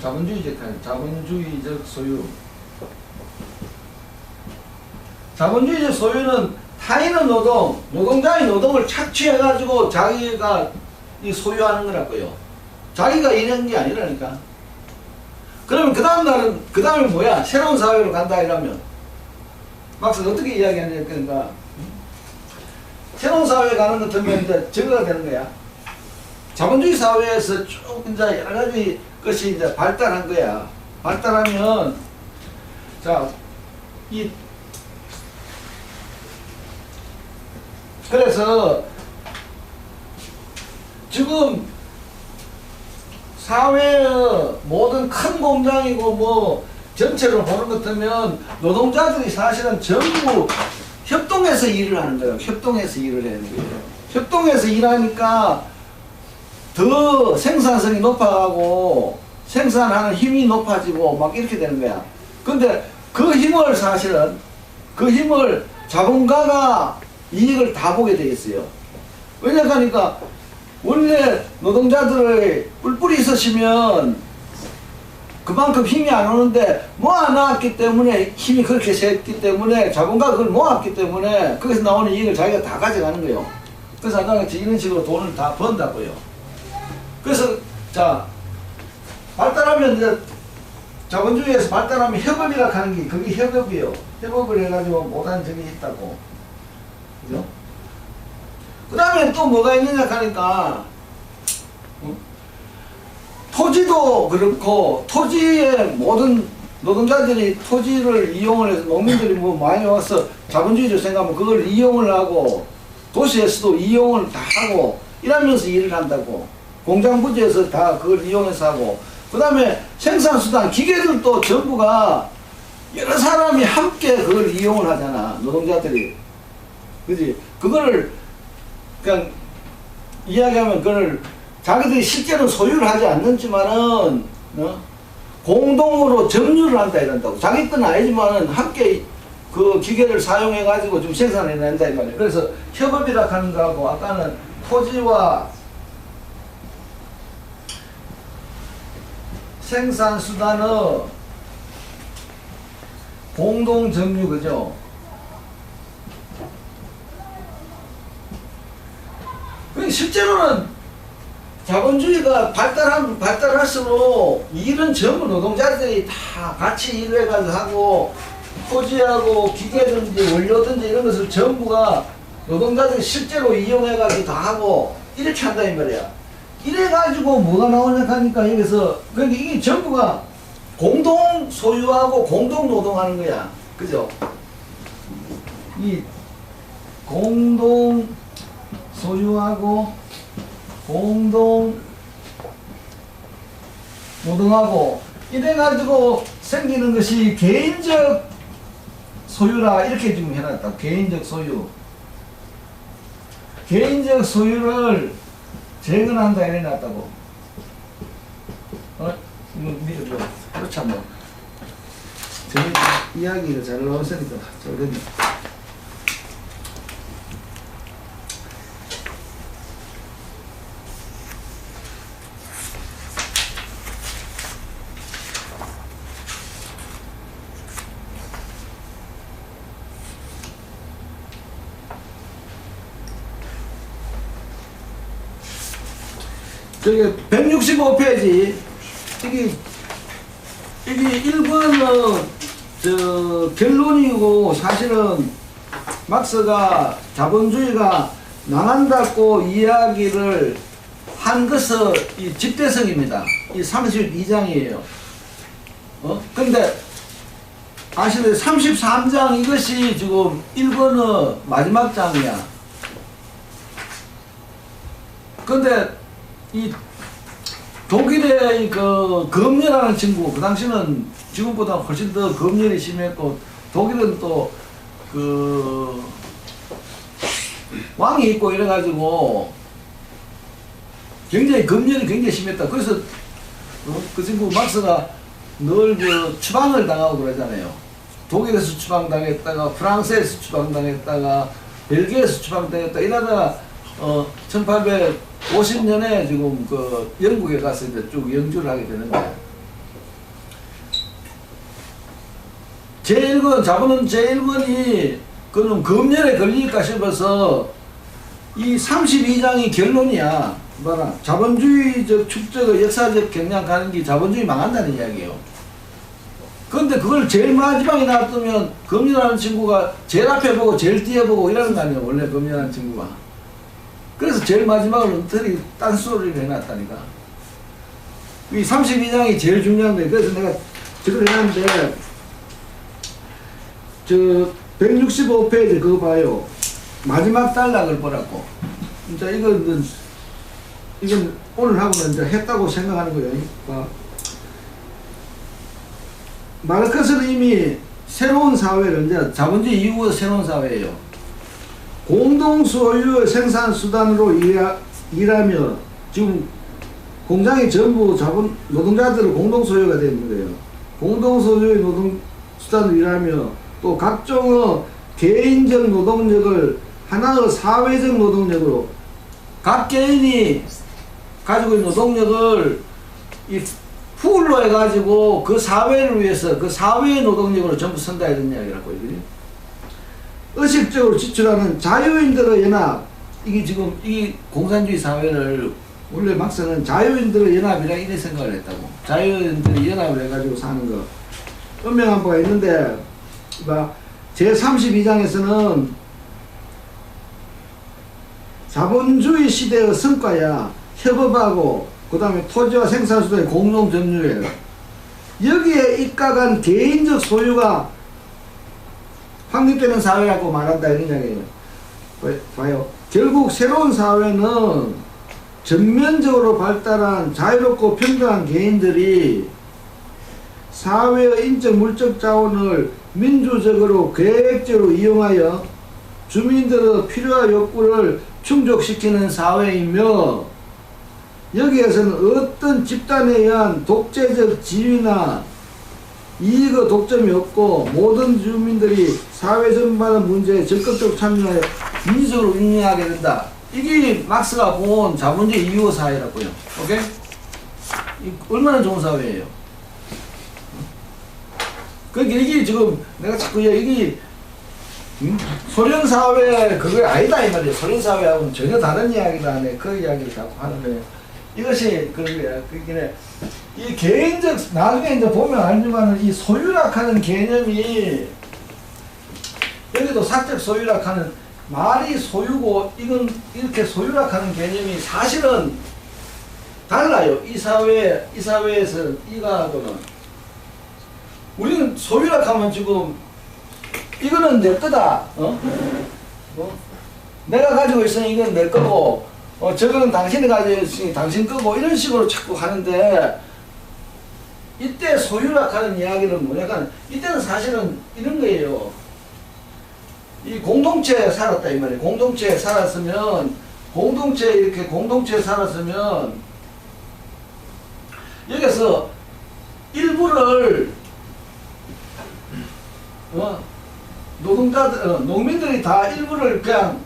그냥 자본주의적 소유. 자본주의적 소유는 타인의 노동자의 노동을 착취해가지고 자기가 이 소유하는 거라고요. 자기가 일한 게 아니라니까. 그러면 그 다음에 뭐야? 새로운 사회로 간다 이러면 막스 어떻게 이야기하냐니까 새로운 사회에 가는 것 같으면 이제 저거가 되는 거야. 자본주의 사회에서 쭉 이제 여러 가지 것이 이제 발달한 거야. 발달하면 자, 그래서 지금 사회의 모든 큰 공장이고 뭐 전체로 보는 것 같으면 노동자들이 사실은 전부 협동해서 일을 하는 거예요. 협동해서 일을 해야 되는 거예요. 협동해서 일하니까 더 생산성이 높아가고 생산하는 힘이 높아지고 막 이렇게 되는 거야. 근데 그 힘을 사실은 자본가가 이익을 다 보게 돼 있어요. 왜냐하니까 원래 노동자들의 뿔뿔이 있으시면 그만큼 힘이 안 오는데 모아놨기 때문에 힘이 그렇게 셌기 때문에 자본가가 그걸 모았기 때문에 거기서 나오는 이익을 자기가 다 가져가는 거예요. 그래서 아까 같이 이런 식으로 돈을 다 번다고요. 그래서 자 발달하면 이제 자본주의에서 발달하면 협업이라 하는 게 그게 협업이에요. 협업을 해가지고 못한 적이 있다고. 그죠? 그 다음에 또 뭐가 있느냐 하니까 토지도 그렇고 토지에 모든 노동자들이 토지를 이용을 해서 농민들이 뭐 많이 와서 자본주의로 생각하면 그걸 이용을 하고 도시에서도 이용을 다 하고 이러면서 일을 한다고. 공장 부지에서 다 그걸 이용해서 하고 그 다음에 생산수단 기계들도 전부가 여러 사람이 함께 그걸 이용을 하잖아. 노동자들이. 그지? 그거를 그냥 이야기하면 그걸 자기들이 실제로 소유를 하지 않는지만은 공동으로 점유를 한다 이런다고. 자기 건 아니지만은 함께 그 기계를 사용해 가지고 좀 생산해낸다 이 말이에요. 그래서 협업이라 하는 거하고 아까는 토지와 생산수단의 공동 점유 그죠? 실제로는 자본주의가 발달할수록 일은 전부 노동자들이 다 같이 일을 해가지고 하고 토지하고 기계든지 원료든지 이런 것을 전부가 노동자들이 실제로 이용해가지고 다 하고 이렇게 한다 이 말이야. 이래가지고 뭐가 나오냐 하니까 여기서 그러니까 이게 전부가 공동 소유하고 공동 노동하는 거야. 그죠? 이 공동 소유하고 공동 노동하고 이래가지고 생기는 것이 개인적 소유라 이렇게 지금 해놨다. 개인적 소유. 개인적 소유를 재건한다 이래 놨다고. 그렇지 뭐. 제 이야기가 잘 나왔으니까 잘 됐네. 저기 165페이지 이게 1번은 저 결론이고 사실은 막스가 자본주의가 망한다고 이야기를 한 것은 이 집대성입니다. 이 32장이에요. 근데 아시는 33장 이것이 지금 1번의 마지막 장이야. 근데 이 독일의 그 검열하는 친구, 그 당시는 지금보다 훨씬 더 검열이 심했고, 독일은 또 그 왕이 있고 이래가지고 굉장히 검열이 굉장히 심했다. 그래서 그 친구 막스가 늘 그 추방을 당하고 그러잖아요. 독일에서 추방당했다가 프랑스에서 추방당했다가 벨기에에서 추방당했다 이러다가 1850년에 지금 그 영국에 가서 이제 쭉 영주를 하게 되는 거야. 제1권, 자본은 제1권이 그럼 검열에 걸릴까 싶어서 이 32장이 결론이야. 뭐라 자본주의적 축적의 역사적 경향 가는 게 자본주의 망한다는 이야기예요. 근데 그걸 제일 마지막에 놔두면 검열하는 친구가 제일 앞에 보고 제일 뒤에 보고 이러는 거 아니에요. 원래 검열하는 친구가. 그래서 제일 마지막을 엉터리 딴소리를 해놨다니까. 이 32장이 제일 중요한데, 그래서 내가 저걸 해놨는데, 저 165페이지 그거 봐요. 마지막 단락을 보라고. 진짜 이건 오늘 하고는 이제 했다고 생각하는 거예요. 봐. 마르크스는 이미 새로운 사회를, 이제 자본주의 이후의 새로운 사회예요. 공동소유의 생산수단으로 일하며, 지금 공장이 전부 노동자들은 공동소유가 되는 거예요. 공동소유의 노동수단으로 일하며, 또 각종의 개인적 노동력을 하나의 사회적 노동력으로, 각 개인이 가지고 있는 노동력을 이 풀로 해가지고 그 사회를 위해서 그 사회의 노동력으로 전부 쓴다 이런 이야기라고 이거지. 의식적으로 지출하는 자유인들의 연합, 이게 지금 이 공산주의 사회를 원래 막서는 자유인들의 연합이라 이렇게 생각을 했다고. 자유인들의 연합을 해가지고 사는 거. 은명한 바가 있는데, 제32장에서는 자본주의 시대의 성과야 협업하고 그 다음에 토지와 생산수단의 공동 점유예요. 여기에 입각한 개인적 소유가 확립되는 사회라고 말한다 이런 이야기예요. 봐요. 결국 새로운 사회는 전면적으로 발달한 자유롭고 평등한 개인들이 사회의 인적 물적 자원을 민주적으로 계획적으로 이용하여 주민들의 필요와 욕구를 충족시키는 사회이며, 여기에서는 어떤 집단에 의한 독재적 지위나 이익의 독점이 없고 모든 주민들이 사회 전반의 문제에 적극적으로 참여하여 민주적으로 운영하게 된다. 이게 막스가 본 자본주의 이후 사회라고요. 오케이? 얼마나 좋은 사회예요. 그러니까 이게 지금 내가 자꾸 이게 소련 사회 그게 아니다 이 말이에요. 소련 사회하고는 전혀 다른 이야기다. 그 이야기를 자꾸 하는 거예요. 이것이 그런 거야. 그러니까 이 개인적, 나중에 이제 보면 알지만은 이 소유락하는 개념이, 여기도 사적 소유락하는 말이 소유고, 이건 이렇게 소유락하는 개념이 사실은 달라요. 이 사회에서 이거하고는. 우리는 소유락하면 지금 이거는 내 거다. 내가 가지고 있으니 이건 내 거고, 저거는 당신이 가지고 있으니 당신 거고, 이런 식으로 자꾸 하는데, 이때 소유락하는 이야기는 뭐냐면, 이때는 사실은 이런 거예요. 이 공동체에 살았다 이 말이에요. 공동체에 살았으면, 공동체에 살았으면, 여기서 일부를 농민들이 다 일부를 그냥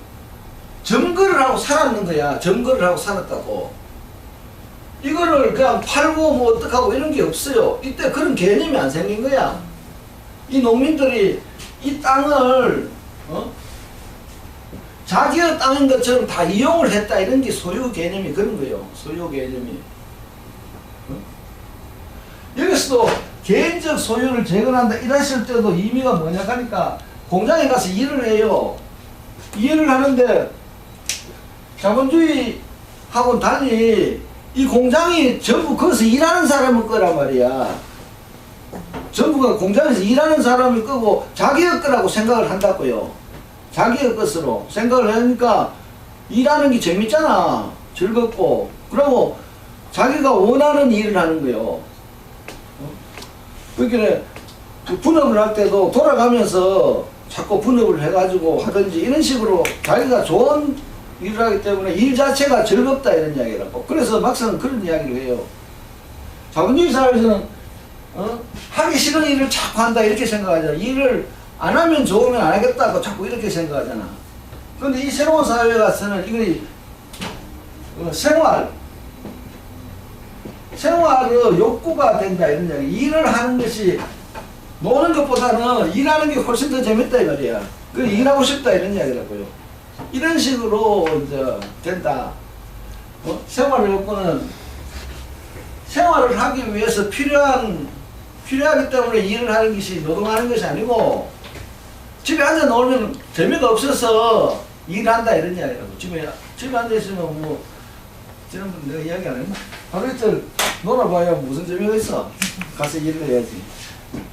점거를 하고 살았는 거야. 점거를 하고 살았다고. 이거를 그냥 팔고 뭐 어떡하고 이런 게 없어요. 이때 그런 개념이 안 생긴 거야. 이 농민들이 이 땅을 자기의 땅인 것처럼 다 이용을 했다 이런 게 소유 개념이 그런 거예요. 소유 개념이. 여기서도 개인적 소유를 재건한다 이랬을 때도 의미가 뭐냐 하니까 공장에 가서 일을 해요. 일을 하는데 자본주의하고는 달리 이 공장이 전부 거기서 일하는 사람일 거란 말이야. 전부가 공장에서 일하는 사람일 거고 자기의 거라고 생각을 한다고요. 자기의 것으로 생각을 하니까 일하는 게 재밌잖아. 즐겁고. 그러고 자기가 원하는 일을 하는 거요. 그러니까 분업을 할 때도 돌아가면서 자꾸 분업을 해가지고 하든지 이런 식으로 자기가 좋은 일을 하기 때문에 일 자체가 즐겁다 이런 이야기라고. 그래서 막상 그런 이야기를 해요. 자본주의 사회에서는 하기 싫은 일을 자꾸 한다 이렇게 생각하잖아. 일을 안 하면 좋으면 안 하겠다고 자꾸 이렇게 생각하잖아. 그런데 이 새로운 사회에 가서는 이거 생활의 욕구가 된다 이런 이야기. 일을 하는 것이 노는 것보다는 일하는 게 훨씬 더 재밌다 이 말이야. 그 일하고 싶다 이런 이야기라고요. 이런 식으로 이제 된다. 생활을 요구는 생활을 하기 위해서 필요하기 때문에 일을 하는 것이 노동하는 것이 아니고 집에 앉아 놀면 재미가 없어서 일한다 이런 이야기라고. 집에 앉아 있으면 뭐 지난번 내가 이야기 안 했나? 하루 이틀 놀아봐야 무슨 재미가 있어. 가서 일을 해야지.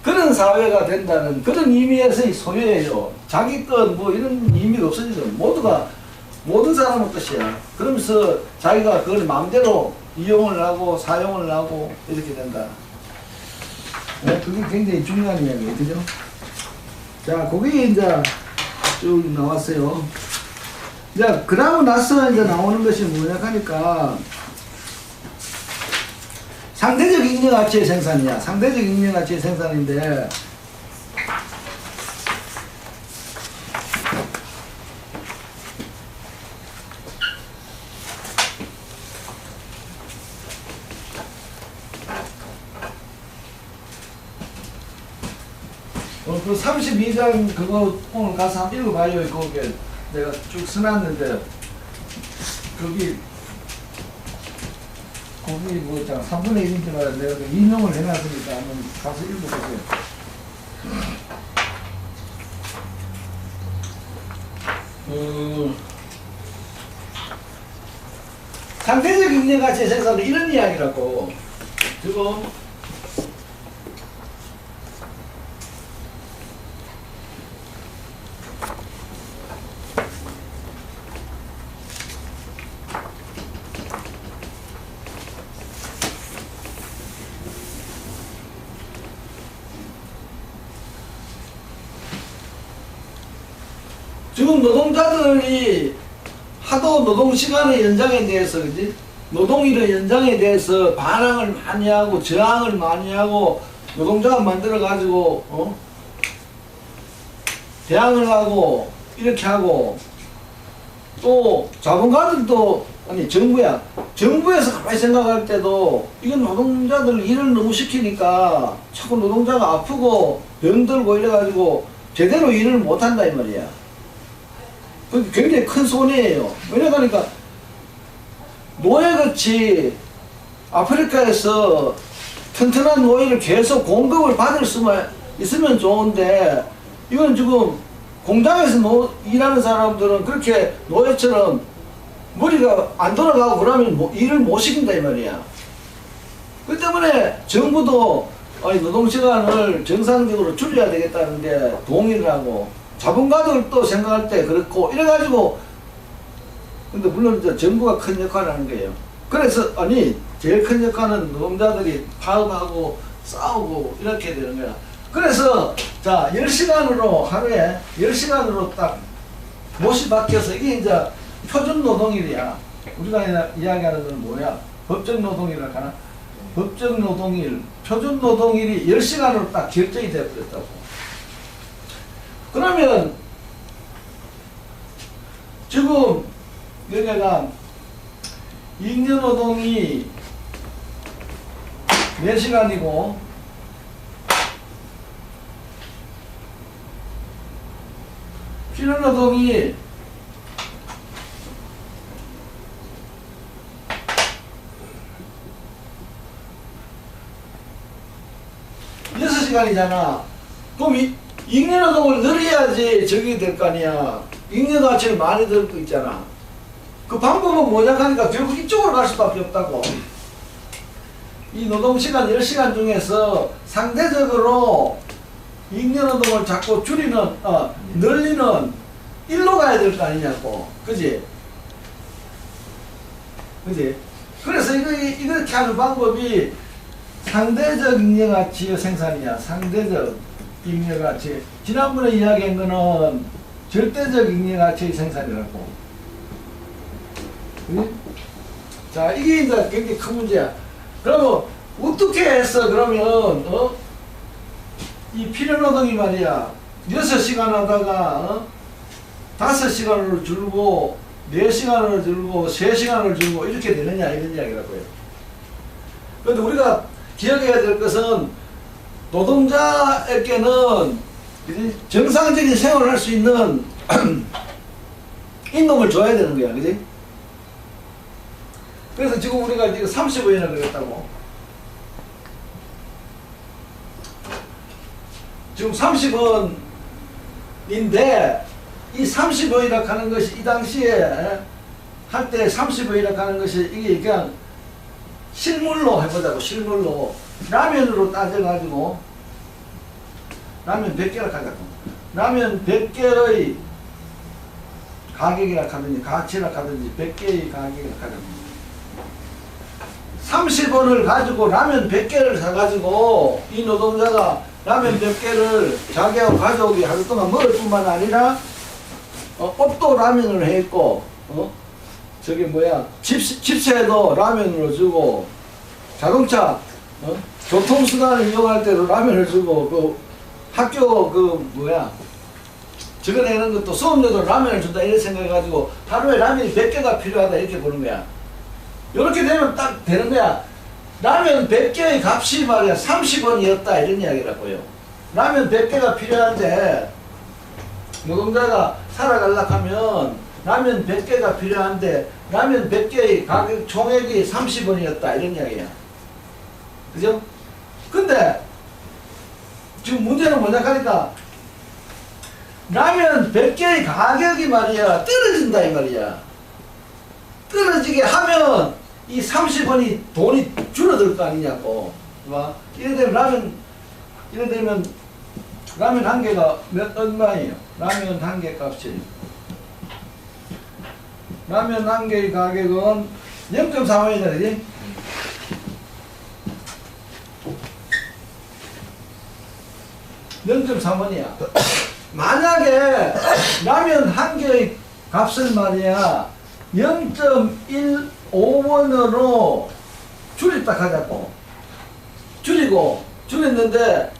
그런 사회가 된다는 그런 의미에서의 소유예요. 자기 것 뭐 이런 의미가 없어지죠. 모두가 모든 사람의 것이야. 그러면서 자기가 그걸 마음대로 이용을 하고 사용을 하고 이렇게 된다. 네, 그게 굉장히 중요한 이야기예요. 그죠? 자, 그게 이제 쭉 나왔어요. 이제 그러고 나서 이제 나오는 것이 뭐냐 하니까 상대적 잉여가치의 생산이야. 상대적 잉여가치의 생산인데 그 32장 그거 오늘 가서 한번 읽어봐요. 거기에 내가 쭉 써놨는데 거기 뭐 있잖아. 3분의 1인지 말이야. 내가 인용을 해놨으니까 한번 가서 읽어보세요. 상대적 잉여가치의 생산은 이런 이야기라고. 지금 지금 노동자들이 하도 노동시간의 연장에 대해서, 그지? 노동일의 연장에 대해서 반항을 많이 하고, 저항을 많이 하고, 노동자가 만들어가지고, 대항을 하고, 이렇게 하고, 또 자본가들도, 아니, 정부야. 정부에서 가만히 생각할 때도, 이건 노동자들 일을 너무 시키니까, 자꾸 노동자가 아프고, 병들고 이래가지고, 제대로 일을 못한다, 이 말이야. 그게 굉장히 큰 손해예요. 왜냐하니까 노예같이 아프리카에서 튼튼한 노예를 계속 공급을 받을 수만 있으면 좋은데 이건 지금 공장에서 일하는 사람들은 그렇게 노예처럼 머리가 안 돌아가고 그러면 일을 못 시킨다 이 말이야. 그 때문에 정부도 노동시간을 정상적으로 줄여야 되겠다는데 동의를 하고 자본가들도 생각할 때 그렇고 이래가지고 근데 물론 이제 정부가 큰 역할을 하는 거예요. 그래서 제일 큰 역할은 노동자들이 파업하고 싸우고 이렇게 되는 거야. 그래서 자 10시간으로 하루에 10시간으로 딱 못이 박혀서 이게 이제 표준 노동일이야. 우리가 이야기하는 건 뭐야? 법정 노동일이라 하나? 법정 노동일, 표준 노동일이 10시간으로 딱 결정이 되어버렸다고. 그러면 지금 여기가 잉여노동이 4시간이고 필요노동이 6시간이잖아. 그럼 잉여노동을 늘려야지 저기 될 거 아니야. 잉여가치를 많이 들 거 있잖아. 그 방법은 뭐냐 하니까 결국 이쪽으로 갈 수밖에 없다고. 이 노동시간 10시간 중에서 상대적으로 잉여노동을 자꾸 줄이는, 늘리는 일로 가야 될 거 아니냐고. 그지? 그지? 그래서 이렇게 하는 방법이 상대적 잉여가치의 생산이야. 상대적 잉여가치. 지난번에 이야기한 거는 절대적 잉여가치의 생산이라고. 응? 자, 이게 이제 굉장히 큰 문제야. 그러면 어떻게 해서 그러면 이 필요노동이 말이야 6시간 하다가 5시간으로 줄고 4시간으로 줄고 3시간을 줄고 이렇게 되느냐 이런 이야기라고요. 그런데 우리가 기억해야 될 것은 노동자에게는 정상적인 생활을 할 수 있는 임금을 줘야 되는 거야, 그지? 그래서 지금 우리가 지금 30원이나 그랬다고. 지금 30원인데 이 30원이라 하는 것이 이 당시에 할 때 30원이라 하는 것이 이게 그냥 실물로 해보자고. 실물로 라면으로 따져가지고 라면 100개라 하자고. 라면 100개의 가격이라 하든지 가치라 하든지 100개의 가격이라 하든지 30원을 가지고 라면 100개를 사가지고 이 노동자가 라면 100개를 자기하고 가족이 하루 동안 먹을 뿐만 아니라 옷도 라면을 했고 저기 뭐야 집세도 라면으로 주고 자동차 교통수단을 이용할 때도 라면을 주고 그 학교 그 뭐야 적어내는 것도 수업료도 라면을 준다 이렇게 생각해가지고 하루에 라면이 100개가 필요하다 이렇게 보는 거야. 이렇게 되면 딱 되는 거야. 라면 100개의 값이 말이야 30원이었다 이런 이야기라고요. 라면 100개가 필요한데 노동자가 살아가려고 하면 라면 100개가 필요한데 라면 100개의 가격 총액이 30원이었다 이런 이야기야. 그죠? 근데 지금 문제는 뭐냐 하니까 라면 100개의 가격이 말이야 떨어진다 이 말이야. 떨어지게 하면 이 30원이 돈이 줄어들 거 아니냐고. 봐. 이래 되면 라면 한 개가 얼마예요? 라면 한 개 값이. 라면 한 개의 가격은 0.3원이잖아, 그지? (0.3원이야) 만약에 라면 한 개의 값을 말이야 0.15원으로 줄였다 하자고. 줄였는데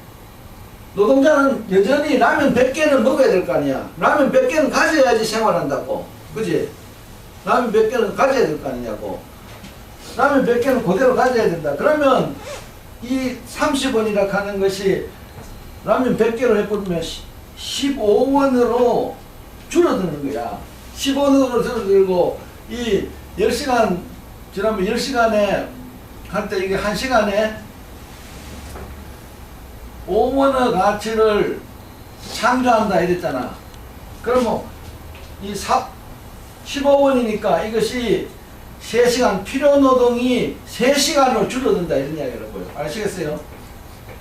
노동자는 여전히 라면 100개는 먹어야 될 거 아니야. 라면 100개는 가져야지 생활한다고. 그지? 라면 100개는 가져야 될 거 아니냐고. 라면 100개는 그대로 가져야 된다. 그러면 이 30원이라 하는 것이 라면 100개로 해보면 15원으로 줄어드는 거야. 15원으로 줄어들고 이 10시간 지나면 10시간에 할 때 이게 1시간에 5원의 가치를 창조한다 이랬잖아. 그러면 이 15원이니까 이것이 3시간 필요노동이 3시간으로 줄어든다 이런 이야기라고요. 아시겠어요?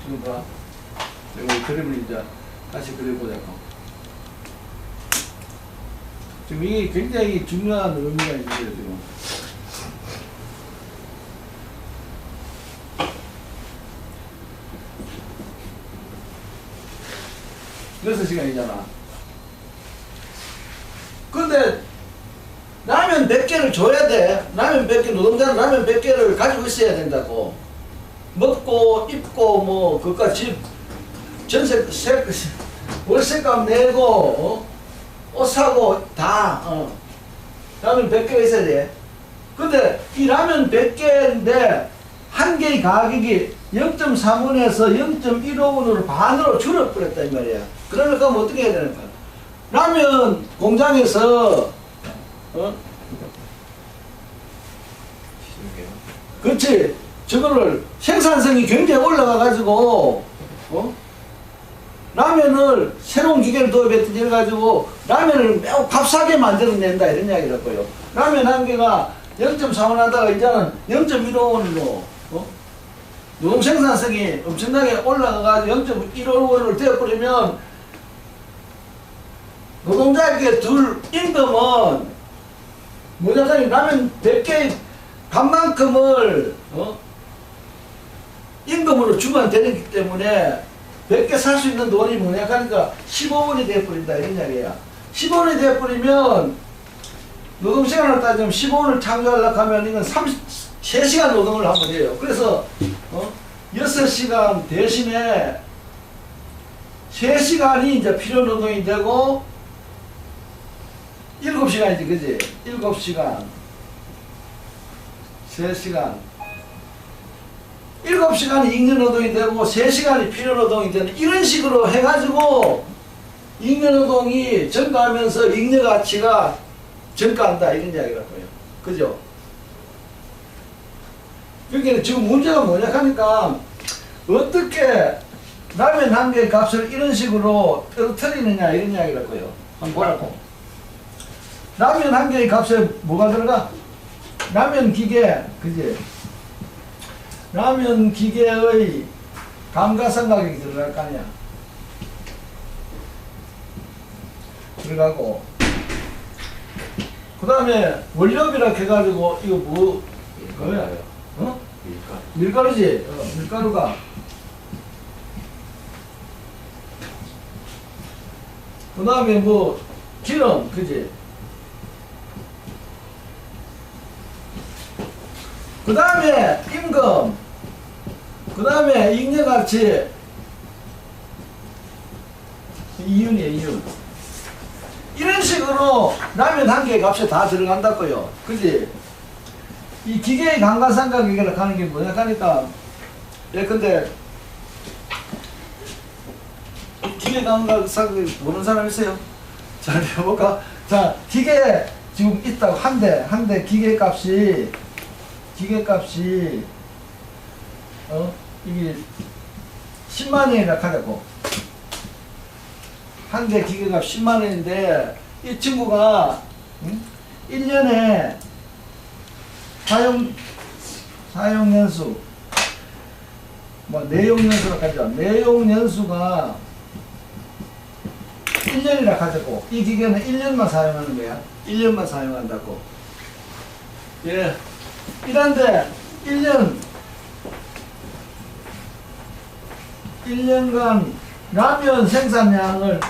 지금 봐. 여기 그림을 이제 다시 그려보자고. 지금 이게 굉장히 중요한 의미가 있어요, 지금. 그래서 시간이잖아. 근데 라면 100개를 줘야 돼. 라면 100개, 노동자는 라면 100개를 가지고 있어야 된다고. 먹고 입고 뭐 그까지 전세 월세값 내고 옷 사고 다 라면 100개가 있어야 돼. 근데 이 라면 100개인데 한 개의 가격이 0.3원에서 0.15원으로 반으로 줄어버렸다 이 말이야. 그러니까 뭐 어떻게 해야 되는 거야? 라면 공장에서 그렇지. 저거를 생산성이 굉장히 올라가 가지고 라면을 새로운 기계를 도입했더니 해가지고 라면을 매우 값싸게 만들어낸다 이런 이야기라고요. 라면 한 개가 0.4원 하다가 이제는 0.15원으로 노동 생산성이 엄청나게 올라가가지고 0.15원을 되어버리면 노동자에게 줄 임금은 뭐냐면 라면 100개 값만큼을 임금으로 주면 되기 때문에 100개 살 수 있는 돈이 뭐냐 하니까 15원이 되어버린다 이런 이야기야. 15원이 되어버리면 노동시간을 따지면 15원을 창조하려고 하면 이건 3시간 노동을 하면 돼요. 그래서 6시간 대신에 3시간이 이제 필요노동이 되고 7시간이지 그지? 7시간 3시간 7시간이 잉여노동이 되고 3시간이 필요노동이 되는 이런 식으로 해가지고 잉여노동이 증가하면서 잉여가치가 증가한다 이런 이야기라고요. 그죠? 그러니까 지금 문제가 뭐냐 하니까 어떻게 라면 한 개의 값을 이런 식으로 떨어뜨리느냐 이런 이야기라고요. 한번 보라고. 라면 한 개의 값에 뭐가 들어가? 라면 기계, 그지? 라면 기계의 감가상각이 들어갈 거 아니야. 들어가고 그 다음에 원료비라 해가지고 이거 뭐 뭐야? 어? 밀가루지? 밀가루가 그 다음에 뭐 기름, 그지? 그 다음에 임금, 그 다음에 잉여가치, 이윤이에요, 이윤. 이런 식으로 라면 한 개의 값에 다 들어간다고요. 그지? 이 기계의 감가상각액이라고 하는 게 뭐냐 하니까, 예컨대 기계 감가상각 모르는 사람 있어요? 잘 해볼까? 자, 기계 지금 있다고 한 대 기계값이 이게 10만 원이라 하자고. 한 대 기계값 10만 원인데 이 친구가 1년에 사용 연수 뭐 내용 연수로 하죠. 내용 연수가 1년이라 하자고. 이 기계는 1년만 사용하는 거야. 1년만 사용한다고. 예. 이런데 1년간 라면 생산량을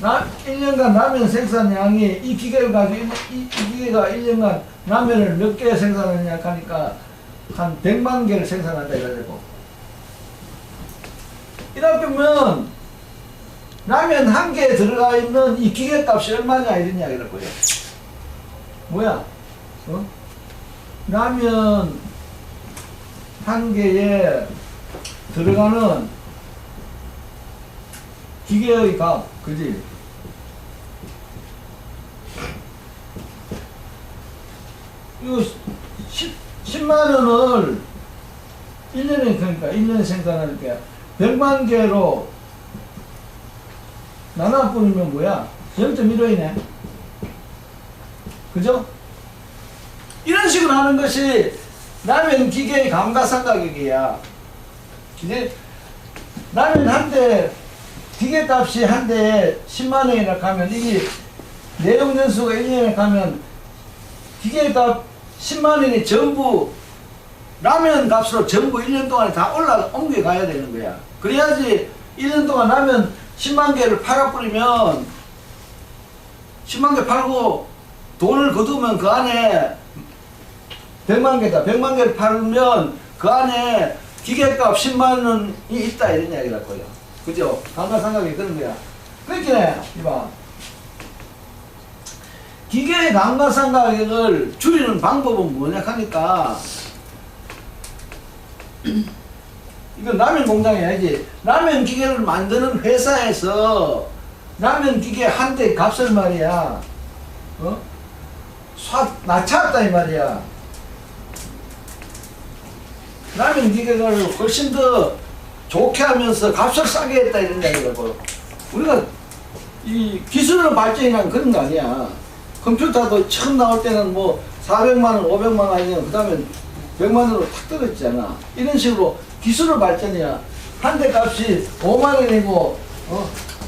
1년간 라면 생산량이 이 기계를 가지고 이 기계가 1년간 라면을 몇 개 생산하느냐 하니까 한 100만 개를 생산한다 이러고. 이렇게 보면 라면 한 개에 들어가 있는 이 기계값이 얼마냐 이런 이야기라고요. 뭐야? 어? 라면 한 개에 들어가는 기계의 값, 그지? 이거 10만 원을 1년에, 그러니까 1년에 생산하니까 100만 개로 나눠 뿌리면 뭐야? 0.15이네. 그죠? 이런 식으로 하는 것이 라면 기계의 감가상각액이야. 이제 라면 한 대, 기계값이 한 대에 10만 원이라 하면 이게 내용 연수가 1년에 가면 기계값 10만 원이 전부 라면 값으로 전부 1년 동안에 다 옮겨가야 되는 거야. 그래야지 1년 동안 라면 10만 개를 팔아버리면 10만 개 팔고 돈을 거두면 그 안에 100만 개다. 100만 개를 팔면 그 안에 기계값 10만 원이 있다 이런 이야기라고요. 그죠? 감가상각이 그런 거야. 그렇게 이봐. 기계의 감가상각액을 줄이는 방법은 뭐냐 하니까 이건 라면 공장이 아니지. 라면 기계를 만드는 회사에서 라면 기계 한 대 값을 말이야. 낮췄다 이 말이야. 라면 기계를 훨씬 더 좋게 하면서 값을 싸게 했다 이런 이야기라고. 우리가 이 기술의 발전이란 그런 거 아니야. 컴퓨터도 처음 나올 때는 뭐 400만 원, 500만 원 아니면 그 다음에 100만 원으로 탁 떨어지잖아. 이런 식으로 기술의 발전이야. 한 대 값이 5만 원이고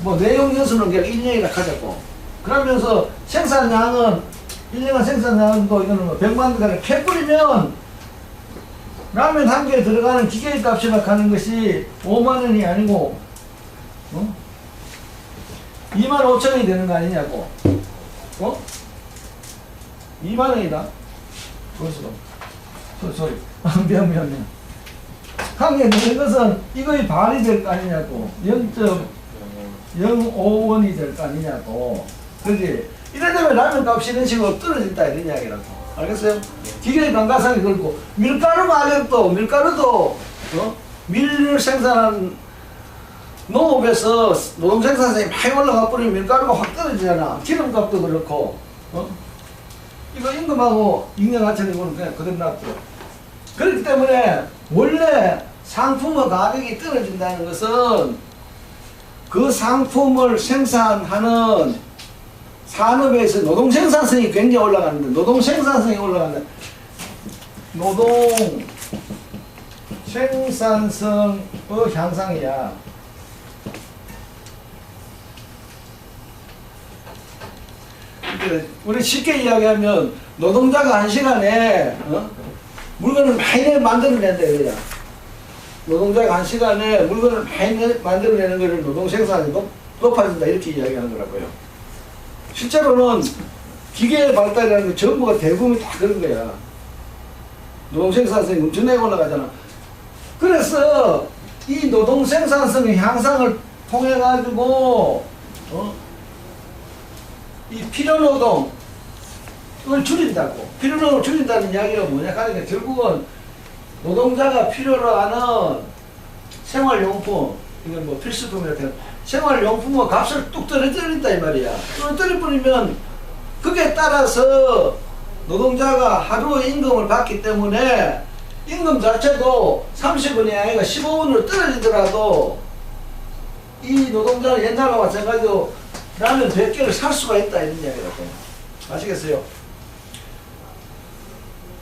뭐 내용 연수는 그냥 1년이라 하자고. 그러면서 생산량은 1년간 생산량도 이거는 뭐 100만 개를 캐버리면 라면 한 개에 들어가는 기계 값이라 하는 것이 5만 원이 아니고 2만 5천원이 되는 거 아니냐고. 2만 원이다. 벌써 소리. 미안. 한 개 되는 것은 이거의 반이 될 거 아니냐고. 0.05원이 될 거 아니냐고. 그지? 이러려면 라면 값이 이런 식으로 떨어진다 이런 이야기라고. 알겠어요? 기계의 감가상이 그렇고 밀가루 가격도 밀가루도 밀을 생산한 농업에서 노동 생산성이 많이 올라가 버리면 밀가루가 확 떨어지잖아. 기름값도 그렇고 이거 임금하고 잉여가치는 이거는 그냥 그대로 놔둬. 그렇기 때문에 원래 상품의 가격이 떨어진다는 것은 그 상품을 생산하는 산업에서 노동 생산성이 굉장히 올라가는데, 노동 생산성이 올라가는데, 노동 생산성의 향상이야. 우리 쉽게 이야기하면 노동자가 한 시간에 물건을 많이 만들어낸다 이거야. 노동자가 한 시간에 물건을 많이 만들어내는 것을 노동 생산이 높아진다 이렇게 이야기하는 거라고요. 실제로는 기계의 발달이라는 게 전부가 대부분이 다 그런 거야. 노동 생산성이 엄청나게 올라가잖아. 그래서 이 노동 생산성의 향상을 통해 가지고 이 필요노동을 줄인다고. 필요노동을 줄인다는 이야기가 뭐냐? 그러니까 결국은 노동자가 필요로 하는 생활용품, 이건 뭐 필수품이라 해요. 생활용품의 값을 뚝 떨어뜨린다 이 말이야. 떨어뜨려버리면 그게 따라서 노동자가 하루의 임금을 받기 때문에 임금 자체도 30원이 아니라 15원으로 떨어지더라도 이 노동자는 옛날과 마찬가지로 라면 100개를 살 수가 있다 이런 이야기라고. 아시겠어요?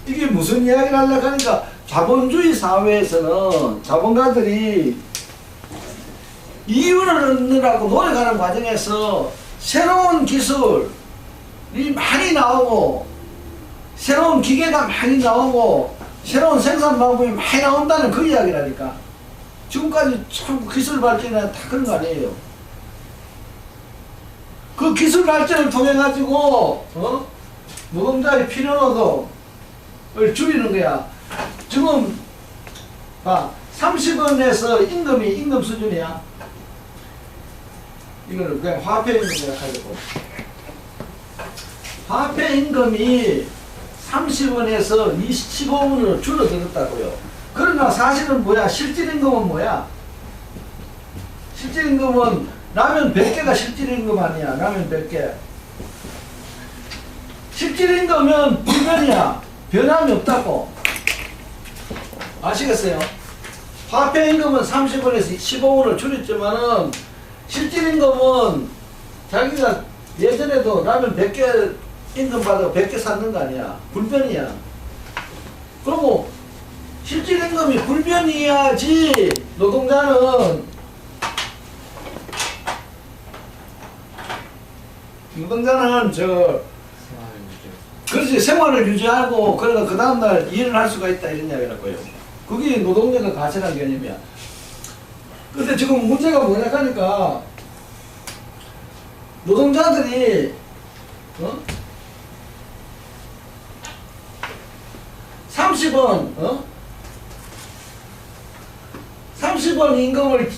이게 무슨 이야기를 하려고 하니까 자본주의 사회에서는 자본가들이 이윤을 얻느라고 노력하는 과정에서 새로운 기술이 많이 나오고 새로운 기계가 많이 나오고 새로운 생산 방법이 많이 나온다는 그 이야기라니까. 지금까지 참 기술 발전은 다 그런 거 아니에요. 그 기술 발전을 통해 가지고 노동자의 필요노동을 줄이는 거야. 지금 30원에서 임금 수준이야. 이거는 그냥 화폐 임금 생각하려고. 화폐 임금이 30원에서 15원으로 줄어들었다고요. 그러나 사실은 뭐야? 실질임금은 뭐야? 실질임금은 라면 100개가 실질임금 아니야. 라면 100개. 실질임금은 불변이야. 변함이 없다고. 아시겠어요? 화폐임금은 30원에서 15원을 줄였지만은 실질임금은 자기가 예전에도 라면 100개 임금 받아서 100개 샀는 거 아니야. 불변이야. 그리고 실질임금이 불변이어야지 노동자는 그렇지, 생활을 유지하고 그러니까 그 다음날 일을 할 수가 있다 이런 이야기라고요. 그게 노동력의 가치라는 개념이야. 근데 지금 문제가 뭐냐 하니까 노동자들이 30원 임금을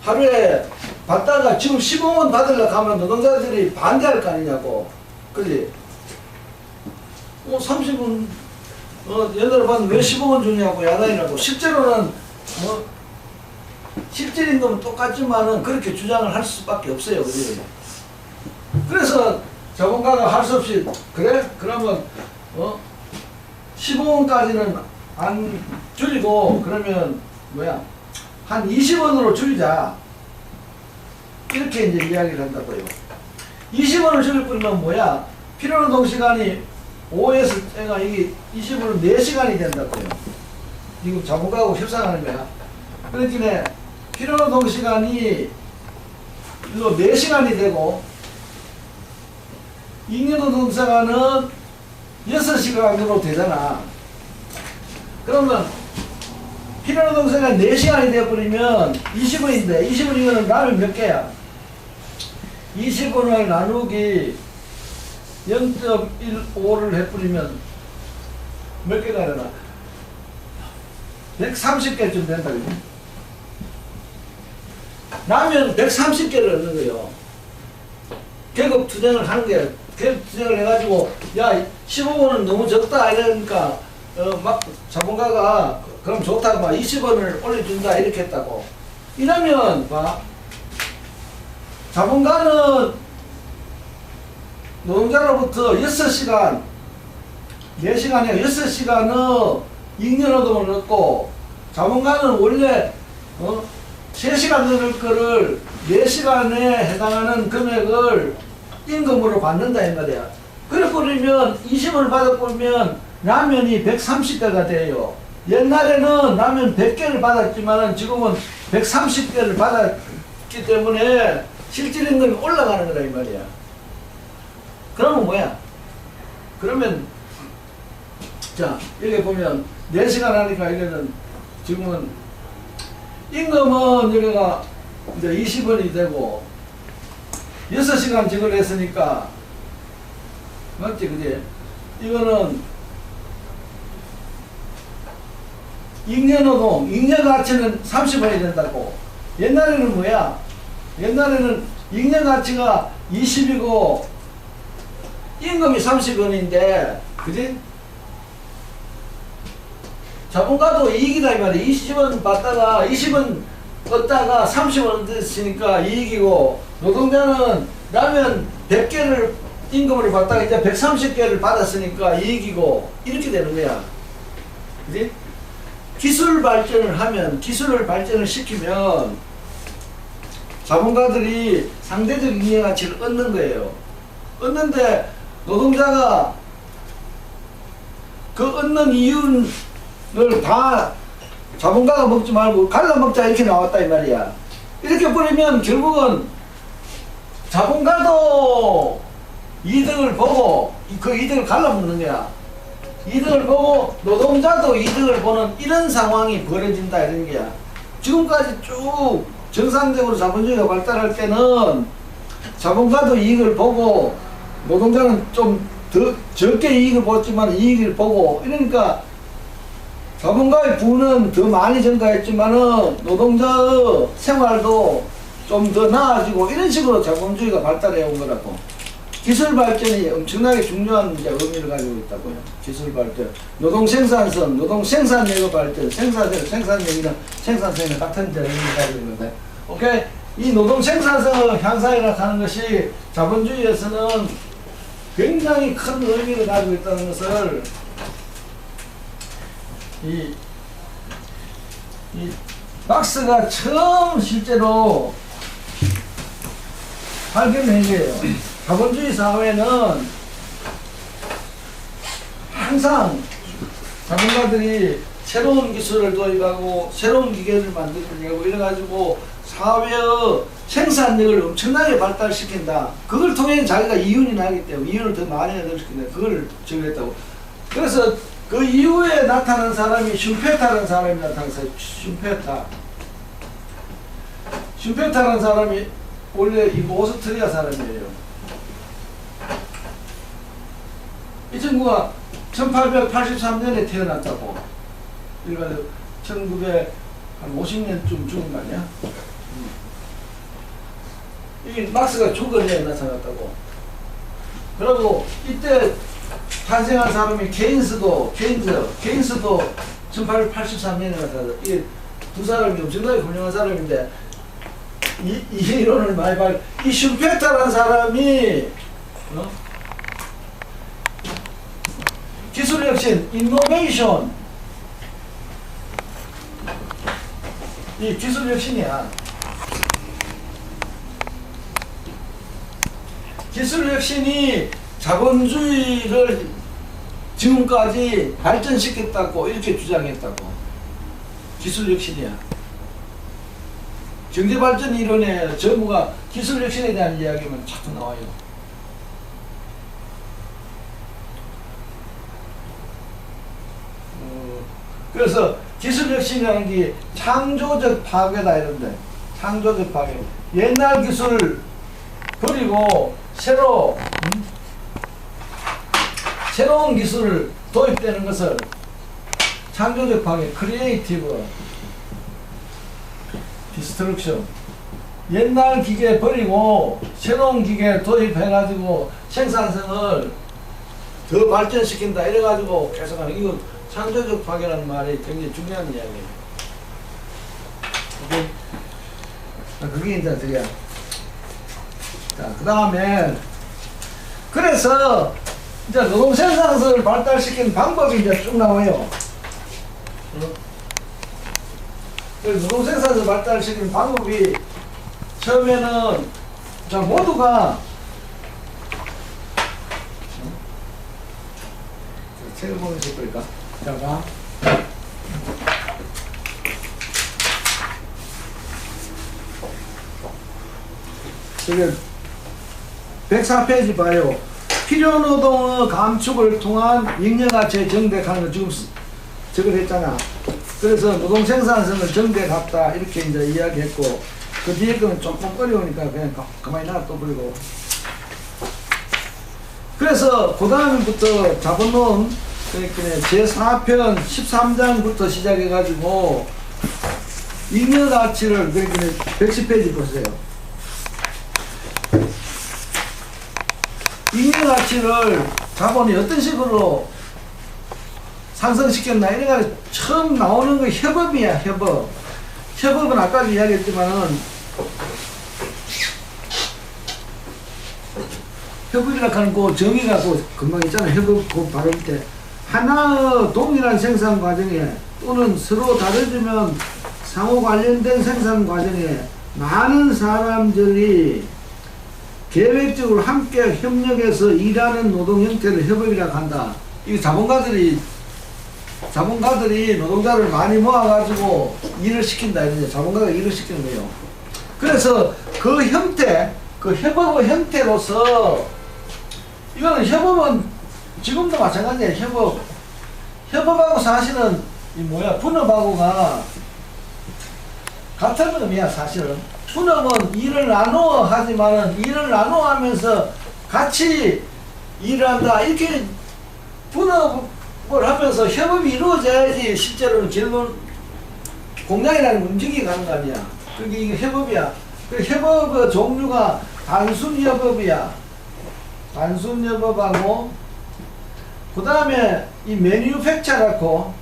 하루에 받다가 지금 15원 받으려고 하면 노동자들이 반대할 거 아니냐고. 그지? 30원 옛날에 받으면 왜 15원 주냐고 야단이라고. 실제로는 실질임금은 똑같지만은 그렇게 주장을 할 수밖에 없어요. 그지? 그래서 자본가가 할 수 없이 그래? 그러면 15원까지는 안 줄이고 그러면 뭐야? 한 20원으로 줄이자. 이렇게 이제 이야기를 한다고요. 20원을 줄일 뿐이면 뭐야? 필요노동 시간이 5에서 이게 20원은 4시간이 된다고요. 이거 자본가하고 협상하는 거야. 그러니까 필요노동 시간이 이거 4시간이 되고 잉여노동 시간은 6시간으로 되잖아. 그러면 필요노동 시간 4시간이 되어버리면 20원인데 20원이면 라면 몇 개야? 20원을 나누기 0.15를 해버리면 몇 개가 되나? 130개쯤 된다. 라면 130개를 얻는 거예요. 계급 투쟁을 하는 거야. 계급 투쟁을 해가지고 야 15원은 너무 적다 이러니까 막 자본가가 그럼 좋다고 막 20원을 올려준다 이렇게 했다고. 이러면 봐 자본가는 노동자로부터 6시간 4시간에 6시간은 잉여노동을 얻고 자본가는 원래 3시간 넣을 거를 4시간에 해당하는 금액을 임금으로 받는다 이 말이야. 그래 버리면 20원을 받아보면 라면이 130개가 돼요. 옛날에는 라면 100개를 받았지만 지금은 130개를 받았기 때문에 실질 임금이 올라가는 거다 이 말이야. 그러면 뭐야? 그러면 자 여기 보면 4시간 하니까 여기는 지금은 임금은 여기가 이제 20원이 되고 6시간 직을 했으니까 맞지 그지? 이거는 잉여노동, 잉여가치는 30원이 된다고. 옛날에는 뭐야? 옛날에는 잉여가치가 20이고 임금이 30원인데 그지? 자본가도 이익이다 이 말이야. 20원 받다가 20원 얻다가 30원 얻었으니까 이익이고 노동자는 라면 100개를 임금으로 받다가 이제 130개를 받았으니까 이익이고 이렇게 되는 거야. 그지? 기술 발전을 하면 기술을 발전을 시키면 자본가들이 상대적 잉여가치를 얻는 거예요. 얻는데 노동자가 그 얻는 이윤을 다 자본가가 먹지 말고 갈라먹자 이렇게 나왔다 이 말이야. 이렇게 버리면 결국은 자본가도 이득을 보고 그 이득을 갈라먹는 거야. 이득을 보고 노동자도 이득을 보는 이런 상황이 벌어진다 이런 거야. 지금까지 쭉 정상적으로 자본주의가 발달할 때는 자본가도 이익을 보고 노동자는 좀 더 적게 이익을 보지만 이익을 보고 이러니까 자본가의 부는 더 많이 증가했지만은 노동자의 생활도 좀 더 나아지고 이런 식으로 자본주의가 발달해 온 거라고. 기술 발전이 엄청나게 중요한 이제 의미를 가지고 있다고요. 기술 발전, 노동 생산성, 노동 생산력의 발전, 생산력이랑 생산성이 같은 의미를 가지고 있는데, 오케이? 이 노동 생산성을 향상해 가는 것이 자본주의에서는 굉장히 큰 의미를 가지고 있다는 것을 이 막스가 처음 실제로 발견한 거예요. 자본주의 사회는 항상 자본가들이 새로운 기술을 도입하고 새로운 기계를 만들려고 이래가지고 사회의 생산력을 엄청나게 발달시킨다. 그걸 통해 자기가 이윤이 나기 때문에 이윤을 더 많이 얻을 수 있는데 그걸 정했다고. 그래서 그 이후에 나타난 사람이 슈페타라는 사람이 나타났어요. 슈페타라는 사람이 원래 이 오스트리아 사람이에요. 이 친구가 1883년에 태어났다고. 그러니까 1950년쯤 죽은 거 아니야? 이게 막스가 죽은 해 나타났다고. 그리고 이때 탄생한 사람이 케인스도 1883년에 나타났다. 이 두 사람이 엄청나게 훌륭한 사람인데 이 이론을 많이 봐. 이 슈페타라는 사람이 기술혁신, 인노베이션, 이 기술혁신이야. 기술혁신이 자본주의를 지금까지 발전시켰다고 이렇게 주장했다고. 기술혁신이야. 경제발전 이론에 전부가 기술혁신에 대한 이야기만 자꾸 나와요. 그래서 기술혁신이라는 게 창조적 파괴다 이런데. 창조적 파괴. 옛날 기술을 버리고 새로운 기술을 도입되는 것을 창조적 파괴, 크리에이티브 디스트럭션 옛날 기계 버리고 새로운 기계 도입해가지고 생산성을 더 발전시킨다 이래가지고 계속 하는 이거 창조적 파괴라는 말이 굉장히 중요한 이야기예요. 오케이? 그게 이제 저기야. 자, 그 다음에 그래서 이제 노동 생산성을 발달시키는 방법이 이제 쭉 나와요. 노동 생산성을 발달시키는 방법이 처음에는 자 모두가 책을 보면 될 거니까 자 봐. 저기 104페이지 봐요. 필요노동의 감축을 통한 잉여가치의 정대하는 거 지금 저걸 했잖아. 그래서 노동 생산성을 정대했다 이렇게 이제 이야기했고 그 뒤에 거는 조금 어려우니까 그냥 가만히 놔둬버리고 그래서 그 다음부터 자본론 그러니까 제4편 13장부터 시작해가지고 잉여가치를 그러니까 110페이지 보세요. 잉여가치를 자본이 어떤 식으로 상승시켰나 이래가지고 처음 나오는 거 협업이야. 협업. 협업은 아까도 이야기했지만은 협업이라 하는 그 정의가 그 금방 있잖아. 협업 그 발음 때 하나의 동일한 생산 과정에 또는 서로 다르지만 상호 관련된 생산 과정에 많은 사람들이 계획적으로 함께 협력해서 일하는 노동 형태를 협업이라고 한다. 이 자본가들이 노동자를 많이 모아가지고 일을 시킨다. 이러죠. 자본가가 일을 시키는 거예요. 그래서 그 형태, 그 협업의 형태로서 이거는 협업은 지금도 마찬가지예요. 협업하고 사실은 이 뭐야 분업하고가 같은 의미야. 사실은 분업은 일을 나누어 하지만은 일을 나누어 하면서 같이 일을 한다 이렇게 분업을 하면서 협업이 이루어져야지 실제로는 결국 공장이라는 움직이 가는 거 아니야. 그게 이게 협업이야. 그 협업의 종류가 단순 협업이야. 단순 협업하고 그 다음에 이 매뉴팩처라고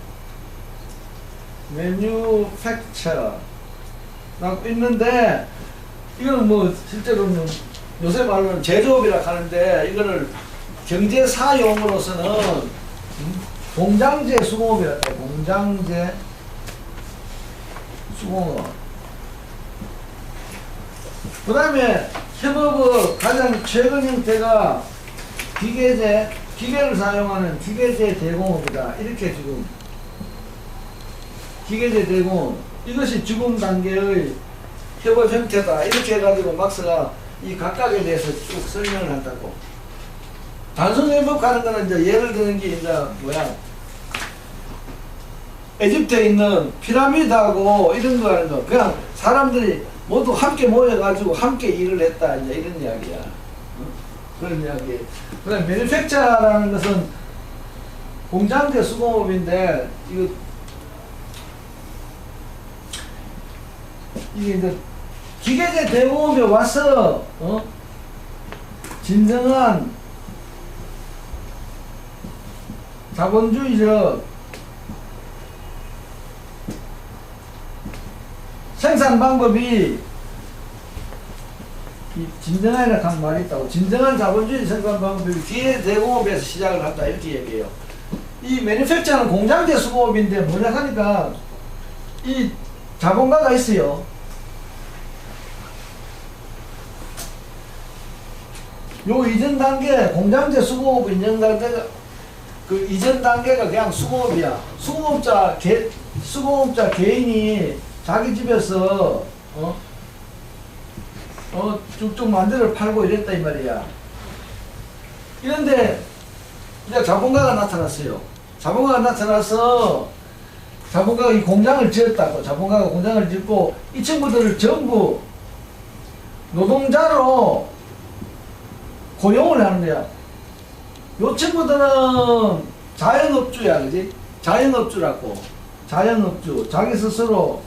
있는데 이거는 뭐 실제로는 요새 말로는 제조업이라 하는데 이거를 경제사 용어로서는 공장제 수공업이랄까. 공장제 수공업. 그 다음에 협업의 가장 최근 형태가 기계를 사용하는 기계제 대공업이다. 이렇게 지금 기계제 대공업 이것이 지금 단계의 협업 형태다. 이렇게 해가지고 막스가 이 각각에 대해서 쭉 설명을 한다고. 단순 협업하는 거는 이제 예를 드는 게 이제 뭐야 에집트에 있는 피라미드하고 이런 거 하는 거 그냥 사람들이 모두 함께 모여가지고 함께 일을 했다. 이제 이런 이야기야. 그런 이야기. 그 다음에 매니팩처라는 것은 공장제 수공업인데 이게 이제 기계제 대공업에 와서 진정한 자본주의적 생산 방법이 진정한이라고 한 말이 있다고. 진정한 자본주의 생산 방법이 기계 대공업에서 시작을 한다 이렇게 얘기해요. 이 매니팩처는 공장제 수공업인데 뭐냐 하니까 이 자본가가 있어요. 요 이전 단계 공장제 수공업 이전 단계가 그 이전 단계가 그냥 수공업이야. 수공업자 개인이 자기 집에서 쭉쭉 만들어 팔고 이랬다 이 말이야. 이런데 이제 자본가가 나타났어요. 자본가가 나타나서 자본가가 이 공장을 지었다고. 자본가가 공장을 짓고 이 친구들을 전부 노동자로 고용을 하는 거야. 요 친구들은 자영업주야, 그지? 자영업주라고. 자영업주. 자기 스스로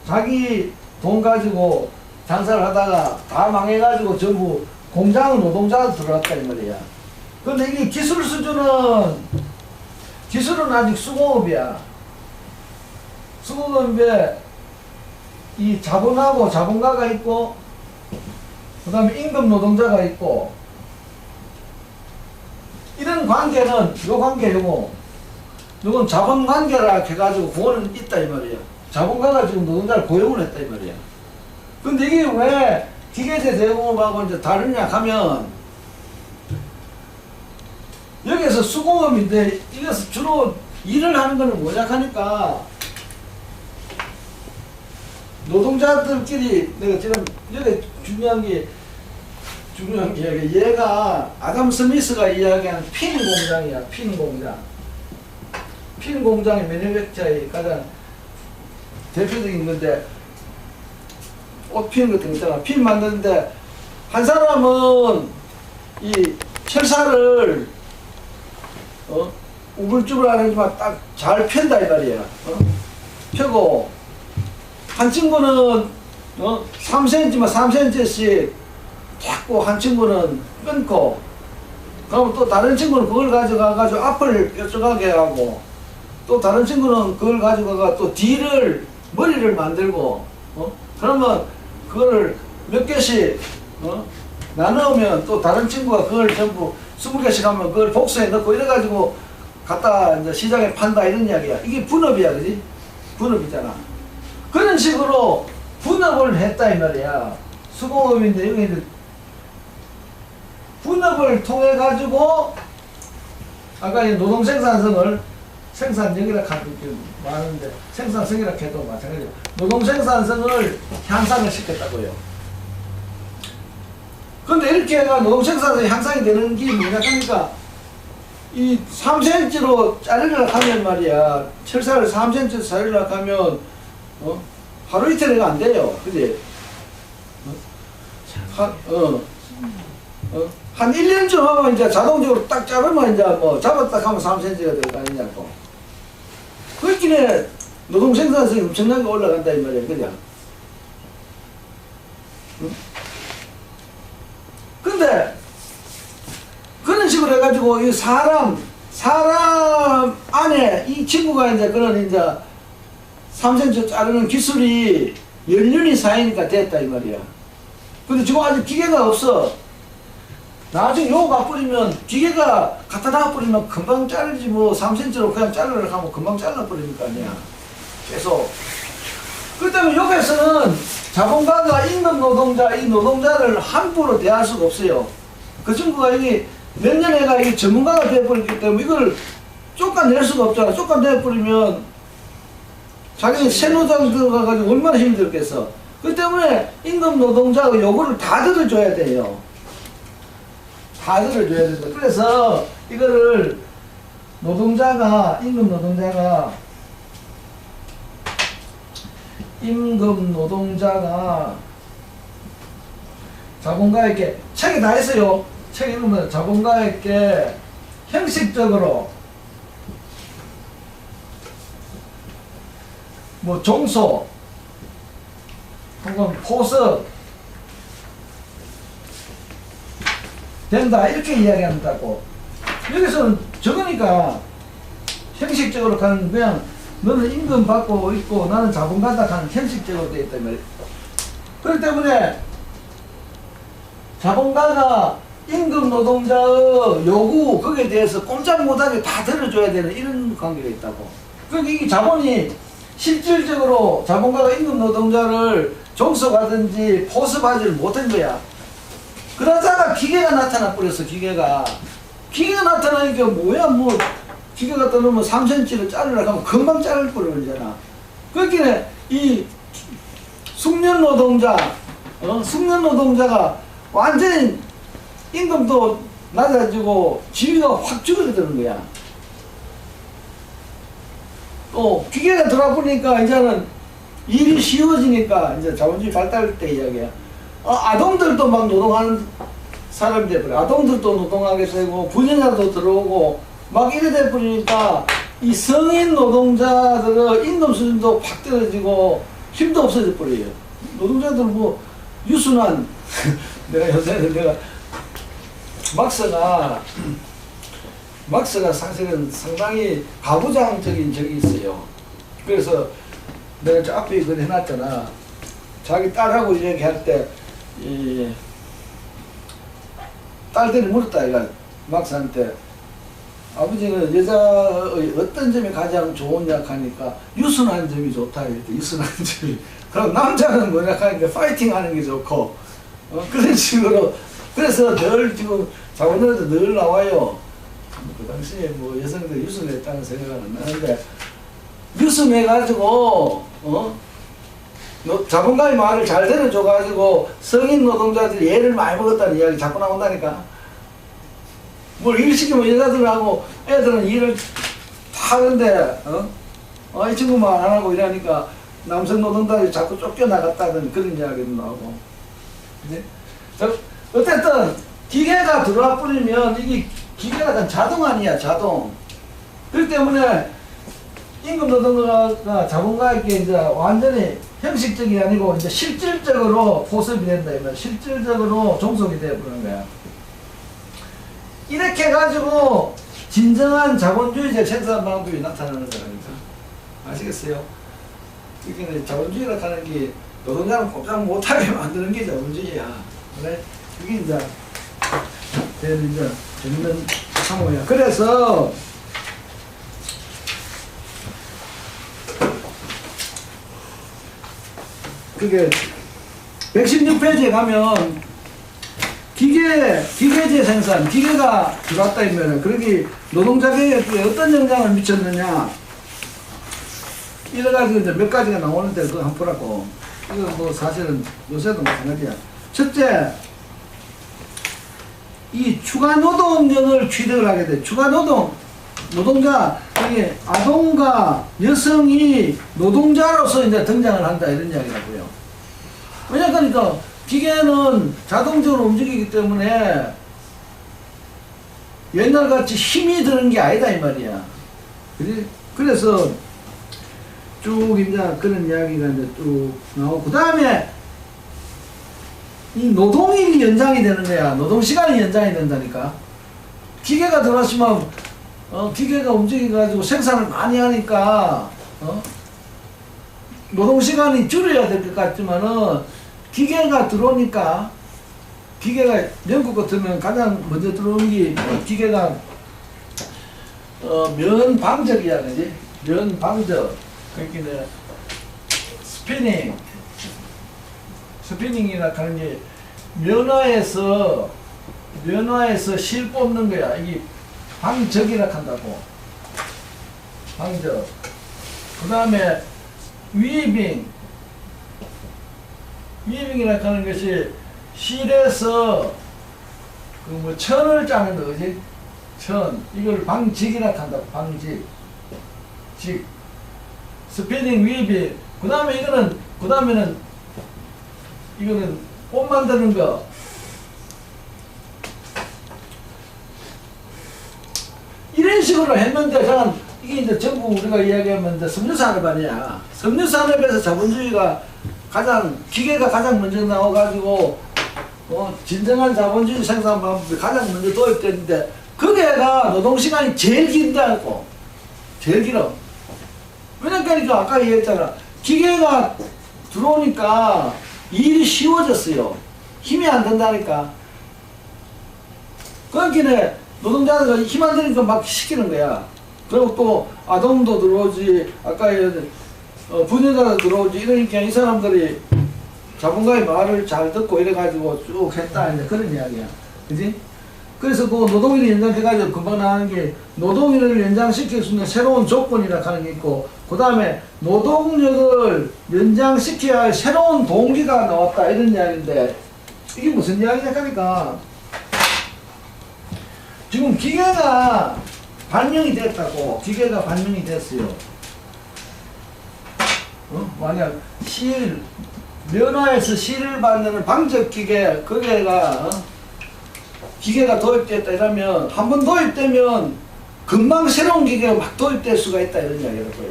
자기 돈 가지고 장사를 하다가 다 망해가지고 전부 공장 노동자가 들어왔다 이 말이야. 근데 이게 기술은 아직 수공업이야. 수공업인데 이 자본하고 자본가가 있고 그 다음에 임금 노동자가 있고 이런 관계는 요건 자본관계라 해가지고 그거는 있다 이 말이야. 자본가가 지금 노동자를 고용을 했다 이 말이야. 근데 이게 왜 기계제 대공업하고 이제 다르냐 하면 여기에서 수공업인데 이것은 주로 일을 하는 거는 뭐냐 하니까 노동자들끼리 내가 지금 여기 중요한 게 얘가 아담 스미스가 이야기한 핀 공장이야. 핀 공장. 핀 공장이 매니팩처의 가장 대표적인 건데 옷 피는 같은 거 있잖아. 핀 만드는데 한 사람은 이 철사를 우물쭈물 안 하지만 딱 잘 편다 이 말이야. 펴고 한 친구는 3cm만 3cm씩 자꾸 한 친구는 끊고 그러면 또 다른 친구는 그걸 가져가가지고 앞을 뾰족하게 하고 또 다른 친구는 그걸 가져가가 또 뒤를 머리를 만들고 그러면 그거를 몇 개씩 나누면 또 다른 친구가 그걸 전부 20개씩 하면 그걸 복수해 넣고 이래가지고 갖다 이제 시장에 판다 이런 이야기야. 이게 분업이야, 그지? 분업이잖아. 그런 식으로 분업을 했다 이 말이야. 수공업인데 여기 이제 분업을 통해 가지고 아까 이 노동 생산성을 생산력이라 하는데 생산성이라 해도 마찬가지로 노동 생산성을 향상을 시켰다고요. 근데 이렇게 해가 노동 생산성이 향상이 되는 게 뭐냐 하니까 이 3cm로 자르려고 하면 말이야. 철사를 3cm로 자르려고 하면 하루 이틀이 안 돼요. 그지? 한 1년쯤 하면 이제 자동적으로 딱 자르면 이제 뭐 잡았다 하면 3cm가 되는 거 아니냐고. 그렇기에 노동 생산성이 엄청나게 올라간다 이 말이야. 그냥. 근데 그런 식으로 해가지고 이 사람 안에 이 친구가 이제 그런 이제 3cm 자르는 기술이 연륜이 쌓이니까 됐다 이 말이야. 근데 지금 아직 기계가 없어. 나중에 요거 가버리면 기계가 갖다 놔버리면 금방 자르지 뭐 3cm로 그냥 자르려고 하면 금방 잘라버리는 거 아니야. 계속. 그 때문에 여기에서는 자본가가 임금 노동자, 이 노동자를 함부로 대할 수가 없어요. 그 친구가 여기 몇 년에가 이게 전문가가 되어버렸기 때문에 이걸 쫓아낼 수가 없잖아. 쫓아내버리면 자기는 새 노장 들어가가지고 얼마나 힘들겠어. 그 때문에 임금 노동자의 요구를 다 들어줘야 돼요. 다 들어줘야 된다. 그래서 이거를 임금 노동자가 자본가에게 책에 다 있어요. 책에 읽으면 자본가에게 형식적으로 뭐 종소 혹은 포섭 된다 이렇게 이야기한다고. 여기서는 적으니까 형식적으로 가는 그냥 너는 임금 받고 있고 나는 자본가다 하는 형식적으로 되어 있단 말이야. 그렇기 때문에 자본가가 임금 노동자의 요구 거기에 대해서 꼼짝 못하게 다 들어줘야 되는 이런 관계가 있다고. 그러니까 이 자본이 실질적으로 자본가가 임금 노동자를 종속하든지 포섭하지를 못한 거야. 그러다가 기계가 나타나 버렸어. 기계가 나타나니까 뭐야 뭐 기계 갖다 놓으면 3cm를 자르려고 하면 금방 자를 버리잖아. 그렇기에 이 숙련 노동자가 완전히 임금도 낮아지고 지위가 확 줄어드는 거야. 또 기계가 들어보니까 이제는 일이 쉬워지니까 이제 자본주의 발달할 때 이야기야. 아동들도 막 노동하는 사람이 돼버려. 아동들도 노동하게 되고 분양자도 들어오고 막 이래 돼버리니까 이 성인 노동자들의 임금 수준도 확 떨어지고 힘도 없어져 버려요. 노동자들 뭐 유순한 내가 요새 내가 막스가 사실은 상당히 가부장적인 적이 있어요. 그래서 내가 저 앞에 이걸 해놨잖아. 자기 딸하고 이야기할 때 이 딸들이 물었다 이가 막스한테 아버지는 여자의 어떤 점이 가장 좋으냐 하니까 유순한 점이 좋다 이랬대. 유순한 점이. 그럼 남자는 뭐냐 하니까 파이팅 하는 게 좋고 그런 식으로. 그래서 늘 지금 자본들에도 늘 나와요. 그 당시에 뭐 여성들이 유순했다는 생각은 안 나는데 유순해가지고 자본가의 말을 잘 들어줘가지고 성인 노동자들이 애를 많이 먹었다는 이야기 자꾸 나온다니까. 뭘 일 시키면 여자들하고 애들은 일을 다 하는데 이 친구만 안 하고 일하니까 남성 노동자들이 자꾸 쫓겨나갔다는 그런 이야기도 나오고. 그치? 어쨌든 기계가 들어와 버리면 이게 기계가 자동 아니야, 자동. 그렇기 때문에 임금 노동자가 자본가에게 이제 완전히 형식적이 아니고 이제 실질적으로 포섭이 된다 이거야. 실질적으로 종속이 되어버리는 거야. 이렇게 해가지고 진정한 자본주의적 생산 방법이 나타나는 거라니까. 아시겠어요? 이게 자본주의라고 하는 게 노동자는 꼼짝 못하게 만드는 게 자본주의야. 그래? 그게 이제 제일 이제 재밌는 상호야. 그래서 그게 116페이지에 가면 기계제 생산, 기계가 들어왔다 이면은 그러기 노동자에게 어떤 영향을 미쳤느냐 이래가지고 이제 몇 가지가 나오는데 그거 한번 보라고. 이거 뭐 사실은 요새도 마찬가지야. 첫째, 이 추가 노동력을 취득을 하게 돼. 추가 노동자, 여기 아동과 여성이 노동자로서 이제 등장을 한다 이런 이야기라고요. 왜냐 그러니까 기계는 자동적으로 움직이기 때문에 옛날같이 힘이 드는 게 아니다 이 말이야. 그래서 쭉 이제 그런 이야기가 이제 쭉 나오고, 그 다음에 이 노동일이 연장이 되는 거야. 노동시간이 연장이 된다니까. 기계가 들어왔으면 기계가 움직여가지고 생산을 많이 하니까 노동시간이 줄여야 될 것 같지만은 기계가 들어오니까, 기계가 영국 같으면 가장 먼저 들어온 게 기계가 면방적이야, 그지? 면방적. 그러니까 스피닝이라 하는 게 면화에서 실 뽑는 거야. 이게 방적이라 한다고. 방적. 그 다음에 위빙이라 하는 것이 실에서 그 뭐 천을 짜는 거, 그지? 천. 이걸 방직이라 한다고. 방직. 직. 스피닝, 위빙. 그 다음에는 꽃 만드는 거. 이런 식으로 했는데, 저는 이게 이제 전부 우리가 이야기하면 이제 섬유산업 아니야. 섬유산업에서 자본주의가 기계가 가장 먼저 나와가지고, 진정한 자본주의 생산 방법이 가장 먼저 도입됐는데, 그게가 노동시간이 제일 긴다고. 제일 길어. 왜냐니까 아까 얘기했잖아. 기계가 들어오니까 일이 쉬워졌어요. 힘이 안 든다니까. 그러니까 노동자들이 힘 안 드니까 막 시키는 거야. 그리고 또 아동도 들어오지, 아까 분야가 들어오지, 이러니까 이 사람들이 자본가의 말을 잘 듣고 이래가지고 쭉 했다. 이제 그런 이야기야. 그지? 그래서 그 노동일을 연장해가지고 금방 나가는 게, 노동일을 연장시킬 수 있는 새로운 조건이라 하는 게 있고, 그 다음에 노동력을 연장시켜야 할 새로운 동기가 나왔다 이런 이야기인데, 이게 무슨 이야기냐 하니까 지금 기계가 발명이 됐다고. 기계가 발명이 됐어요. 만약 면화에서 실을 받는 방적 기계, 그게가 기계가 도입됐다 이러면, 한번 도입되면 금방 새로운 기계가 막 도입될 수가 있다 이런 이야기라고요.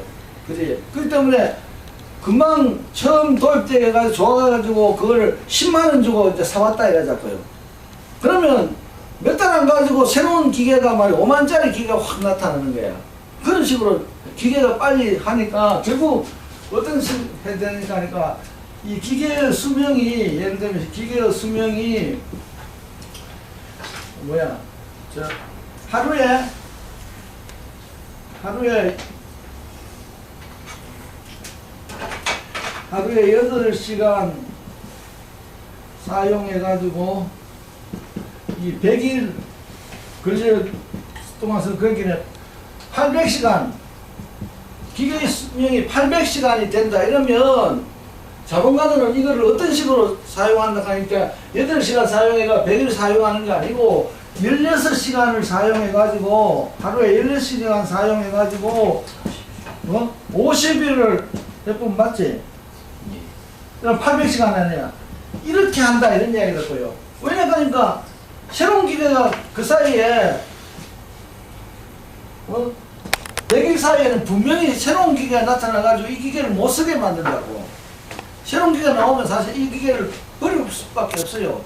그지? 그렇기 때문에 금방 처음 도입돼 해가지고 좋아가지고 그걸 10만원 주고 이제 사왔다 이러자고요. 그러면 몇 달 안 가지고 새로운 기계가 말이야 5만짜리 기계가 확 나타나는 거야. 그런 식으로 기계가 빨리 하니까 결국 어떤 식으로 해야 되니까 하니까 이 기계의 수명이 예를 들면 기계의 수명이 뭐야 저 하루에 8시간 사용해가지고 이 100일 근래 동안서 거기는 800시간 기계의 수명이 800시간이 된다 이러면 자본가들은 이거를 어떤 식으로 사용한다 하니까 8시간 사용해가 100일 사용하는 게 아니고 16시간을 사용해가지고 하루에 16시간 사용해가지고 50일을 몇 번 맞지? 그럼 800시간 아니야. 이렇게 한다 이런 이야기였고요. 왜냐 그러니까 새로운 기계가 그 사이에 100일 사이에는 분명히 새로운 기계가 나타나가지고 이 기계를 못 쓰게 만든다고. 새로운 기계가 나오면 사실 이 기계를 버릴 수밖에 없어요.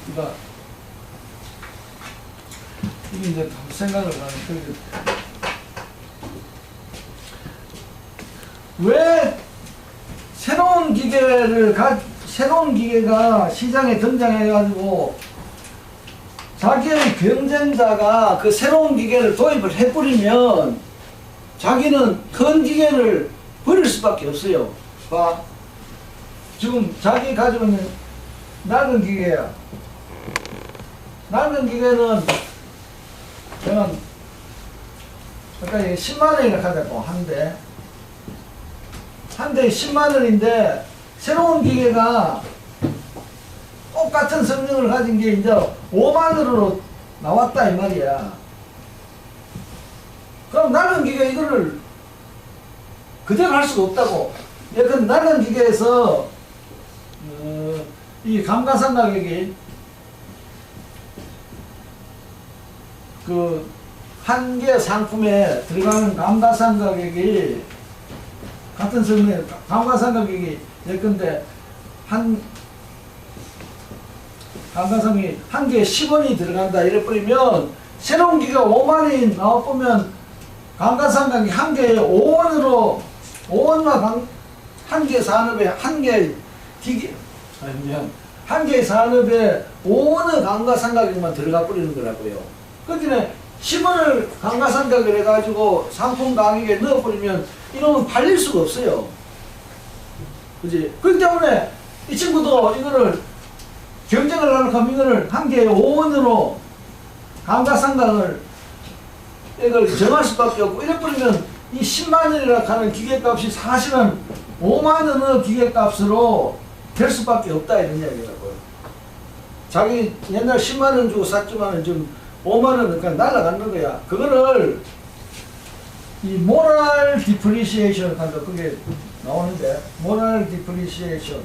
그러니까 이게 이제 생각을 하는 왜 새로운 기계가 시장에 등장해가지고 자기의 경쟁자가 그 새로운 기계를 도입을 해버리면 자기는 큰 기계를 버릴 수밖에 없어요. 봐. 지금 자기 가지고 있는 낡은 기계야. 낡은 기계는 그냥 아까 10만원이라 하자고 한 대에 10만원인데 새로운 기계가 똑같은 성능을 가진 게 이제 5만원으로 나왔다 이 말이야. 그럼 낡은 기계 이거를 그대로 할 수가 없다고. 예컨 낡은 기계에서 이 감가상 가격이 그 한 개 상품에 들어가는 감가상 가격이 같은 성능의 감가상 가격이 예컨대 감가상이 한 개에 10원이 들어간다 이래 버리면 새로운 기가 5만원이 나와보면 감가상 가격이 한 개에 5원으로 5원과 한 개 산업에 한 개 기계 한 개의 산업에 5원의 감가상 가격만 들어가 버리는 거라고요. 그러니까 10원을 감가상 가격을 해가지고 상품 가격에 넣어버리면 이놈은 팔릴 수가 없어요. 그지? 그렇기 때문에 이 친구도 이거를 경쟁을 하려고 하면 이거를 한 개에 5원으로 감가상각을 이걸 정할 수밖에 없고 이래버리면 이 10만원이라 하는 기계값이 사실은 5만원의 기계값으로 될 수밖에 없다 이런 이야기라고요. 자기 옛날 10만원 주고 샀지만은 지금 5만원 그러니까 날아가는 거야. 그거를 이 모랄 디프리시에이션 한다 그게 나오는데 모랄 디프리시에이션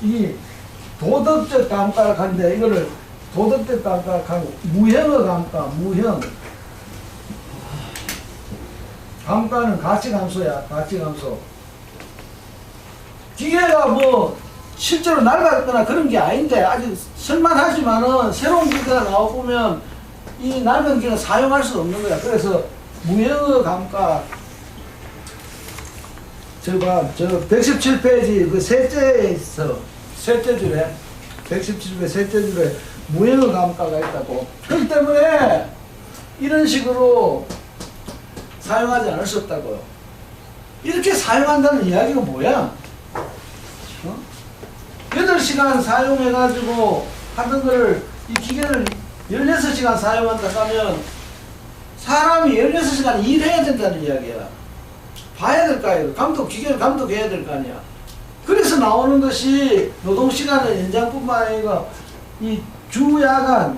이 도덕적 감가를 하는데 이거를 도덕적 감가하고 무형의 감가 감가는 가치감소야. 가치감소. 기계가 뭐 실제로 낡았거나 그런 게 아닌데 아주 설만하지만은 새로운 기계가 나와보면 이 낡은 기계는 사용할 수 없는 거야. 그래서 무형의 감가 저 117페이지 그 셋째에 있어. 셋째 줄에 117페이지 셋째 줄에 무형의 감가가 있다고. 그렇기 때문에 이런 식으로 사용하지 않을 수 없다고요. 이렇게 사용한다는 이야기가 뭐야? 8시간 사용해가지고 하던 거를 이 기계를 16시간 사용한다 하면 사람이 16시간 일해야 된다는 이야기야. 봐야 될 거 아니야. 기계를 감독해야 될 거 아니야. 그래서 나오는 것이 노동시간의 연장뿐만 아니라 이 주야간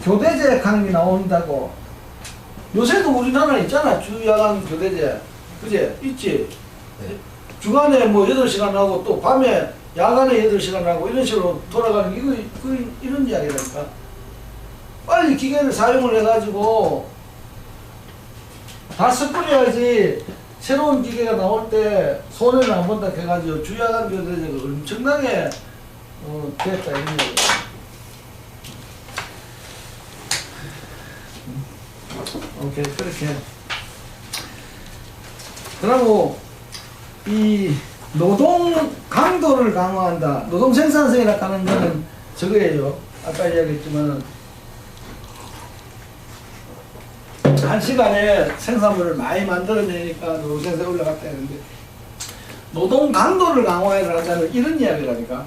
교대제 하는 게 나온다고. 요새도 우리나라에 있잖아. 주야간 교대제. 그제? 있지? 네. 주간에 뭐 8시간 하고 또 밤에 야간에 8시간 하고 이런 식으로 돌아가는 이런 이야기라니까. 빨리 기계를 사용을 해가지고 다 섞어야지 새로운 기계가 나올 때 손해를 안 본다 해가지고 주야간 교대제가 엄청나게 됐다 이런 얘기예요. 오케이, 그렇게. 그리고 이 노동 강도를 강화한다. 노동 생산성이라고 하는 거는 저거예요. 아까 이야기했지만 한 시간에 생산물을 많이 만들어내니까 노동 생산이 올라갔다 했는데 노동 강도를 강화해라 하자는 이런 이야기라니까.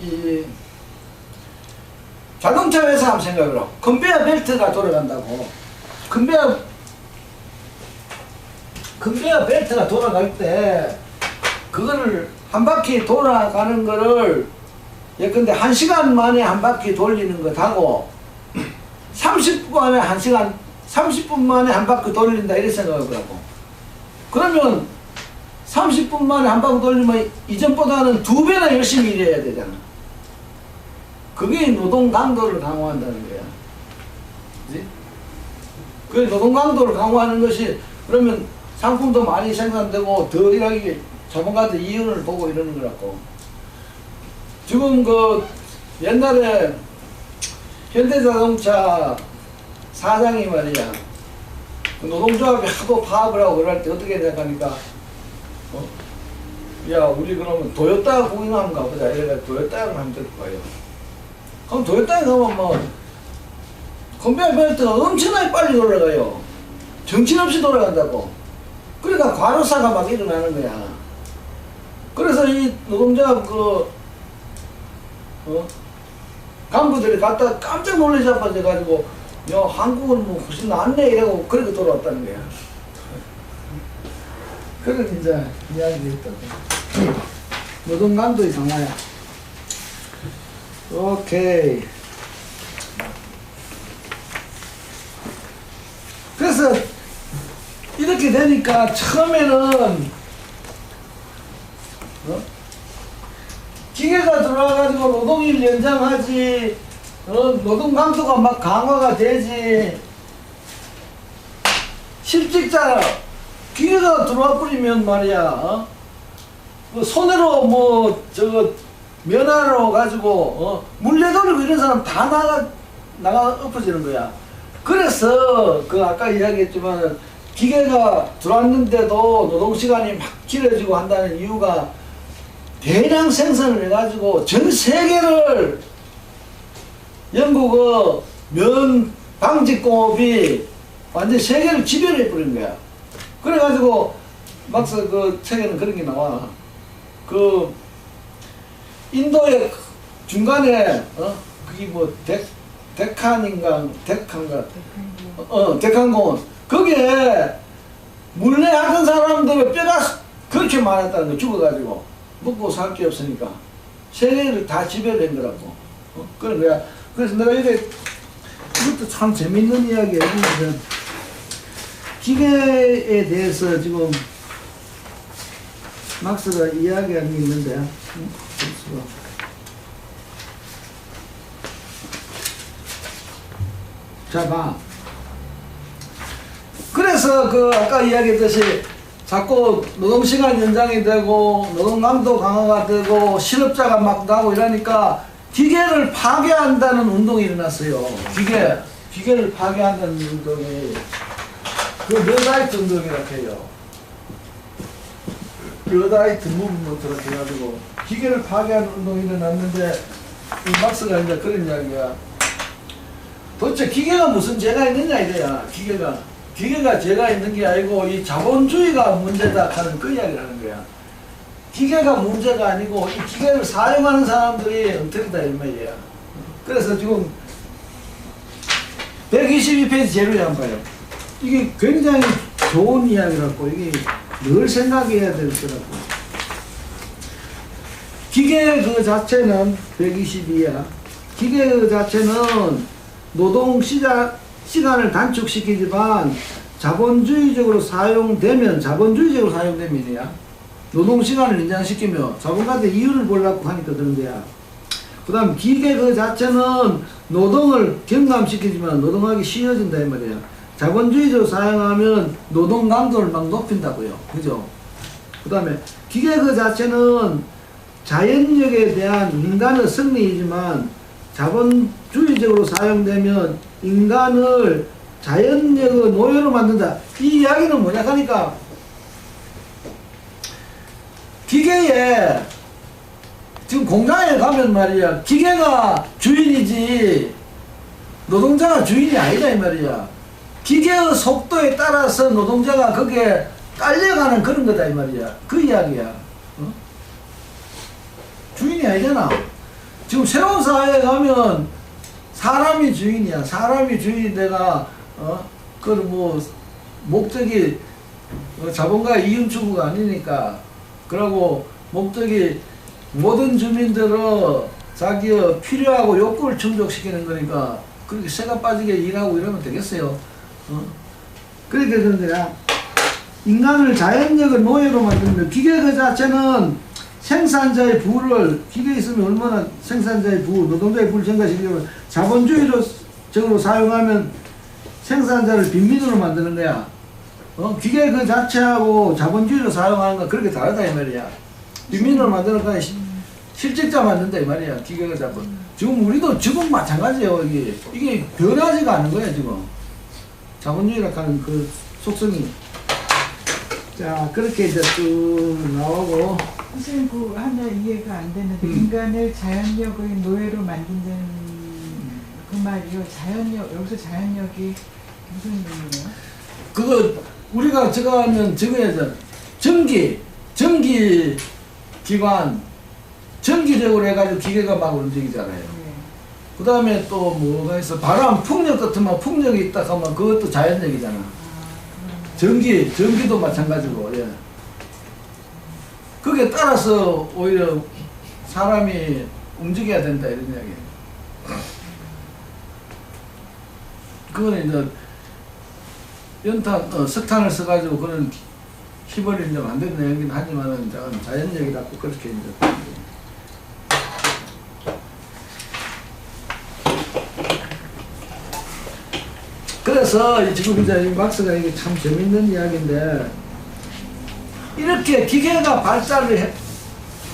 이 자동차 회사 한번 생각해라. 컨베이어 벨트가 돌아간다고. 컨베이어 벨트가 돌아갈 때 그거를 한 바퀴 돌아가는 거를 예컨대 1시간 만에 한 바퀴 돌리는 것하고 30분 만에 1시간 30분 만에 한 바퀴 돌린다 이렇게 생각하더라고. 그러면 30분 만에 한 바퀴 돌리면 이전보다는 2배나 열심히 일해야 되잖아. 그게 노동 강도를 강화한다는 거야. 그지? 그 노동 강도를 강화하는 것이 그러면 상품도 많이 생산되고 더 일하기 자본가들 이윤을 보고 이러는 거라고. 지금 그 옛날에 현대자동차 사장이 말이야 그 노동조합이 하도 파업을 하고 그럴 때 어떻게 생각하니까 야 우리 그러면 도요타 공인 한번 가보자 이래가지고 도요타를 한번 데리고 가요. 그럼 도요타에 가면 뭐 컨베이어 벨트가 엄청나게 빨리 돌아가요. 정신없이 돌아간다고. 그러니까 과로사가 막 일어나는 거야. 그래서 이 노동조합 간부들이 갔다 깜짝 놀래 자빠져가지고 야 한국은 뭐 훨씬 낫네 이러고 그렇게 돌아왔다는 거야. 그런 이제 이야기가 있다고. 노동 강도의 강화야. 오케이. 그래서 이렇게 되니까 처음에는 기계가 들어와가지고 노동일 연장하지 노동 강도가 막 강화가 되지. 실직자 기계가 들어와 버리면 말이야 손으로 뭐 저거 면화로 가지고 물레 돌리고 이런 사람 다 나가 엎어지는 거야. 그래서 그 아까 이야기했지만 기계가 들어왔는데도 노동시간이 막 길어지고 한다는 이유가 대량 생산을 해가지고 전 세계를 영국의 면 방직공업이 완전 세계를 지배해버린 거야. 그래가지고 막스 그 책에는 그런 게 나와. 그 인도의 중간에 그게 뭐 데칸인가 데칸공원 거기에 물레하던 사람들의 뼈가 그렇게 많았다는 거. 죽어가지고 먹고 살 게 없으니까 세계를 다 지배를 한 거라고. 그런 거야. 그래서 내가 이것도 참 재밌는 이야기야. 기계에 대해서 지금 막스가 이야기하는 게 있는데 자 봐. 그래서 그 아까 이야기했듯이 자꾸 노동시간 연장이 되고 노동강도 강화가 되고 실업자가 막 나고 이러니까 기계를 파괴한다는 운동이 일어났어요. 기계를 파괴한다는 운동이 그 러다이트 운동이라고 해요. 러다이트 무브먼트라고 해가지고 기계를 파괴하는 운동이 일어났는데 이 막스가 이제 그런 이야기야. 도대체 기계가 무슨 죄가 있느냐 이래야. 기계가 죄가 있는 게 아니고 이 자본주의가 문제다 하는 그 이야기를 하는 거야. 기계가 문제가 아니고 이 기계를 사용하는 사람들이 엉터리다 이 말이야. 그래서 지금 122페이지 재료에 한번 봐요. 이게 굉장히 좋은 이야기라고. 이게 늘 생각해야 될 거라고. 기계 그 자체는 122야. 기계 그 자체는 노동 시간을 단축시키지만 자본주의적으로 사용되면이야. 노동시간을 연장시키며 자본가한테 이윤을 보려고 하니까 그런 거야. 그 다음 기계 그 자체는 노동을 경감시키지만 노동하기 쉬워진다 이 말이야. 자본주의적으로 사용하면 노동 강도를 막 높인다고요. 그죠? 그 다음에 기계 그 자체는 자연력에 대한 인간의 승리이지만 자본주의적으로 사용되면 인간을 자연력의 노예로 만든다. 이 이야기는 뭐냐 하니까 기계에 지금 공장에 가면 말이야 기계가 주인이지 노동자가 주인이 아니다 이 말이야. 기계의 속도에 따라서 노동자가 거기에 딸려가는 그런 거다 이 말이야. 그 이야기야. 어? 주인이 아니잖아. 지금 새로운 사회에 가면 사람이 주인이야. 사람이 주인이 내가 그 뭐 목적이 자본가의 이윤 추구가 아니니까 그러고 목적이 모든 주민들의 자기의 필요하고 욕구를 충족시키는 거니까 그렇게 새가 빠지게 일하고 이러면 되겠어요. 그러니까 그런 거야. 인간을 자연력의 노예로 만드는 기계 그 자체는 생산자의 부를 기계 있으면 얼마나 생산자의 부, 노동자의 부를 증가시키면 자본주의적으로 사용하면 생산자를 빈민으로 만드는 거야. 기계 그 자체하고 자본주의로 사용하는 건 그렇게 다르다 이 말이야. 빈민으로 만드는 건 실직자 만든다 이 말이야. 기계가 자꾸. 지금 우리도 지금 마찬가지예요. 이게 변하지가 않은 거야 지금. 자본주의라 하는 그 속성이. 자 그렇게 이제 쭉 나오고. 선생님 그 하나 이해가 안 되는데 인간을 자연력의 노예로 만든다는 그 말이요. 자연력 여기서 자연력이 무슨 의미예요? 그거 우리가 저거 하면 저거에서 전기 기관 전기력으로 해가지고 기계가 막 움직이잖아요. 네. 그 다음에 또 뭐가 있어 바람 풍력 같으면 풍력이 있다 하면 그것도 자연력이잖아. 전기도 마찬가지고. 예. 그게 따라서 오히려 사람이 움직여야 된다 이런 이야기예요. 그거는 이제 연탄, 석탄을 써가지고 그런 힘을 이제 만드는 얘기는 하지만은 자연력이라고 그렇게 이제. 그래서 지금 이제 막스가 이게 참 재밌는 이야기인데 이렇게 기계가 발달을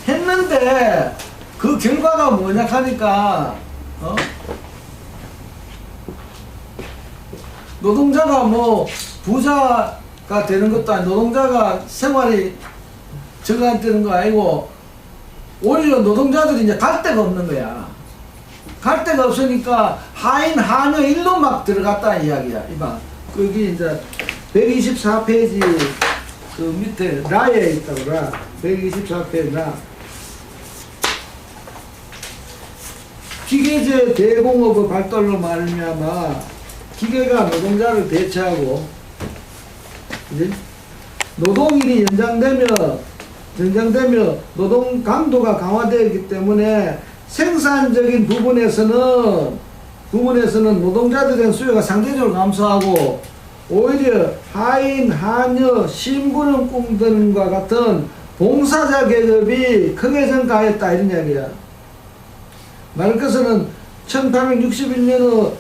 했는데 그 결과가 뭐냐 하니까 노동자가 뭐 부자가 되는 것도 아니고 노동자가 생활이 저거되는 거 아니고 오히려 노동자들이 이제 갈 데가 없는 거야. 갈 데가 없으니까 하인 하녀 일로 막 들어갔다는 이야기야. 이봐 거기 이제 124페이지 그 밑에 라에 있다고 라 124페이지 라 기계제 대공업의 발달로 말미암아 기계가 노동자를 대체하고 이제 노동일이 연장되며 노동 강도가 강화되기 때문에 생산적인 부분에서는 노동자들의 수요가 상대적으로 감소하고 오히려 하인, 하녀, 신부름 꿈들과 같은 봉사자 계급이 크게 증가했다 이런 이야기야. 마르크스는 1861년의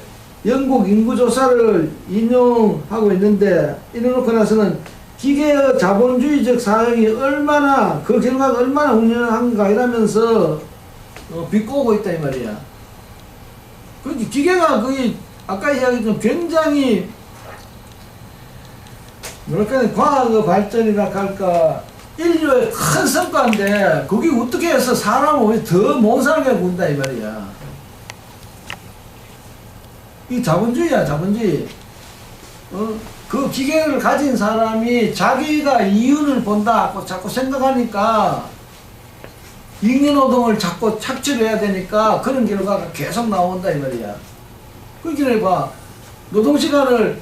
영국 인구조사를 인용하고 있는데 이래놓고 나서는 기계의 자본주의적 사용이 얼마나 그 결과가 얼마나 훌륭한가 이러면서 비꼬고 있다 이 말이야. 그 기계가 거의 아까 이야기했던 굉장히 뭐랄까 과학의 발전이라 할까 인류의 큰 성과인데 그게 어떻게 해서 사람을 더 못 살게 군다 이 말이야. 이 자본주의야 자본주의. 그 기계를 가진 사람이 자기가 이윤을 본다 자꾸 생각하니까 잉여노동을 자꾸 착취를 해야 되니까 그런 결과가 계속 나온다 이 말이야. 그렇게 봐. 노동시간을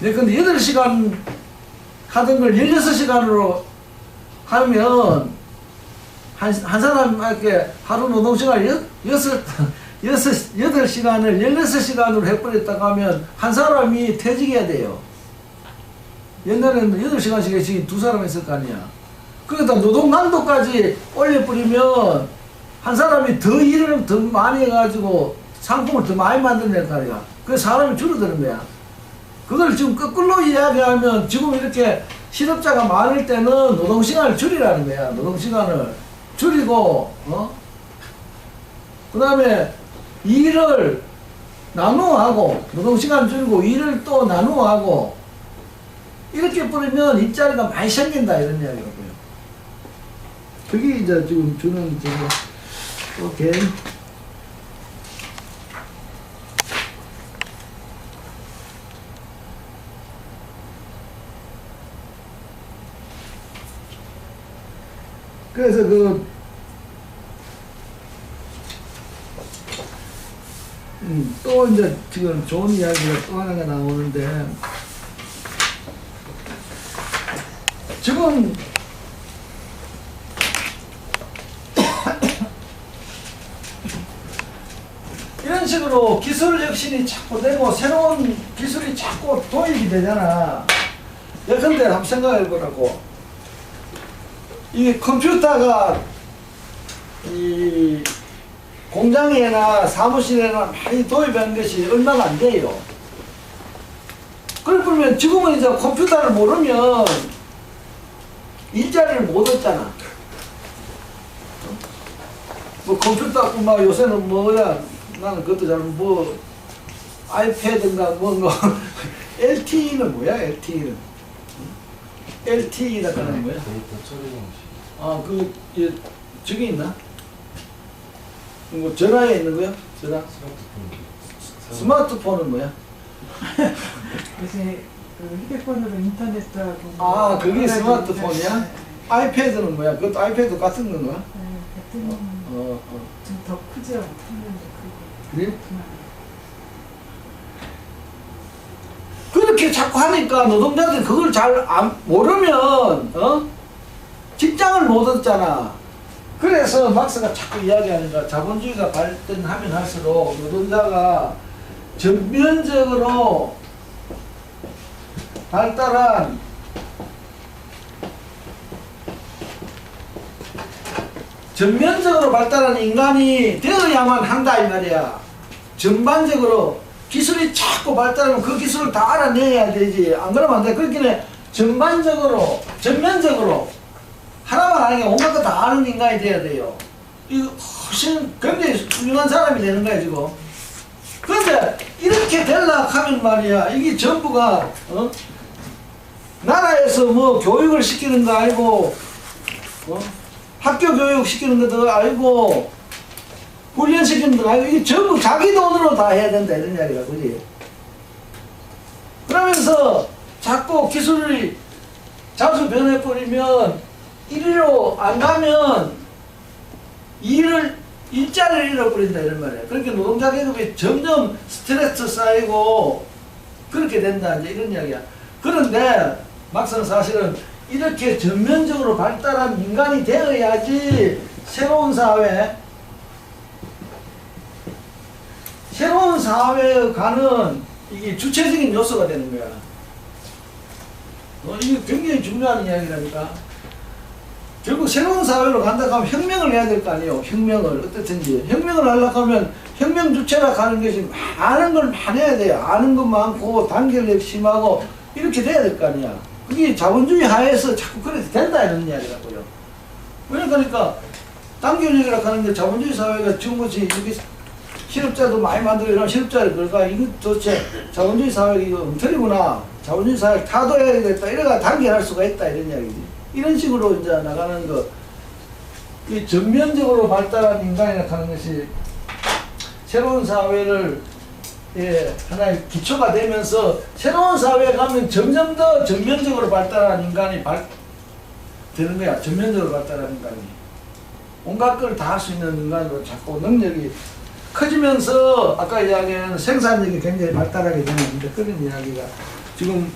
근데 8시간 하던 걸 16시간으로 하면 한 사람에게 하루 노동시간을 8시간을 16시간으로 해버렸다고 하면 한 사람이 퇴직해야 돼요. 옛날에는 8시간씩 지금 두 사람 있을 거 아니야. 거기다 노동 강도까지 올려버리면 한 사람이 더 일을 더 많이 해가지고 상품을 더 많이 만들어낼 거 아니야. 그 사람이 줄어드는 거야. 그걸 지금 거꾸로 이야기하면 지금 이렇게 실업자가 많을 때는 노동시간을 줄이라는 거야. 노동시간을 줄이고, 그 다음에 일을 나누어 하고, 노동시간 줄이고, 일을 또 나누어 하고, 이렇게 뿌리면 일자리가 많이 생긴다, 이런 이야기라고요. 그게 이제 지금 주는, 오케이. 그래서 또 이제 지금 좋은 이야기가 또 하나가 나오는데, 지금 이런 식으로 기술 혁신이 자꾸 되고 새로운 기술이 자꾸 도입이 되잖아. 예컨대 한번 생각해 보라고. 이 컴퓨터가 이 공장에나 사무실에나 많이 도입한 것이 얼마가 안 돼요. 그러면 지금은 이제 컴퓨터를 모르면 일자리를 못 얻잖아. 뭐 컴퓨터뿐만 요새는 뭐야, 나는 그것도 잘 아이패드인가 뭔가 LTE는 뭐야? LTE는 LTE라 하는 뭐야? 데이터 처리 방식. 아, 저기 있나? 뭐 전화에 있는 거야? 전화? 스마트폰은 뭐야? 요새 그 휴대폰으로 인터넷도 하고. 아, 그게 여러 가지 스마트폰이야? 인터넷. 아이패드는 뭐야? 그것도 아이패드 같은 건가? 네, 같은 좀 더 크죠. 화면도 크고. 그래? 그렇게 자꾸 하니까 노동자들이 그걸 잘 모르면 직장을 못 얻잖아. 그래서 막스가 자꾸 이야기하는 거야. 자본주의가 발전하면 할수록 노동자가 전면적으로 발달한 인간이 되어야만 한다 이 말이야. 전반적으로 기술이 자꾸 발달하면 그 기술을 다 알아내야 되지. 안 그러면 안 돼. 그렇기는 전반적으로, 전면적으로 하나만 아는 게 온갖 거 다 아는 인간이 돼야 돼요. 이거 훨씬 굉장히 훌륭한 사람이 되는 거야 지금. 그런데 이렇게 되려고 하면 말이야, 이게 전부가 나라에서 뭐 교육을 시키는 거 아니고 학교 교육 시키는 것도 아니고 훈련시키는 거 아니고 이게 전부 자기 돈으로 다 해야 된다 이런 이야기야. 그지? 그러면서 자꾸 기술이 자주 변해버리면 이리로 안 가면 일자리를 잃어버린다 이런 말이야. 그렇게 노동자 계급이 점점 스트레스 쌓이고 그렇게 된다 이제 이런 이야기야. 그런데 막상 사실은 이렇게 전면적으로 발달한 인간이 되어야지 새로운 사회에 가는 이게 주체적인 요소가 되는 거야. 이게 굉장히 중요한 이야기라니까. 결국 새로운 사회로 간다 하면 혁명을 해야 될 거 아니에요. 혁명을 어떻든지 혁명을 하려고 하면 혁명 주체라 가는 것이 많은 걸 많이 해야 돼요. 아는 것 많고 단결력 심하고 이렇게 돼야 될 거 아니야. 그게 자본주의 하에서 자꾸 그래도 된다 이런 이야기라고요. 그러니까 단결력이라 하는 게 자본주의 사회가 지금 것이 이렇게 실업자도 많이 만들고 이런 실업자를 걸까 이거 도대체 자본주의 사회 이거 엉터리구나. 자본주의 사회를 타도해야 되겠다. 이래가 단결할 수가 있다 이런 이야기지. 이런 식으로 이제 나가는 거, 이 전면적으로 발달한 인간이라 하는 것이 새로운 사회를 하나의 기초가 되면서 새로운 사회에 가면 점점 더 전면적으로 발달한 인간이 되는 거야. 전면적으로 발달한 인간이. 온갖 걸 다 할 수 있는 인간으로 자꾸 능력이 커지면서 아까 이야기한 생산력이 굉장히 발달하게 되는데 그런 이야기가 지금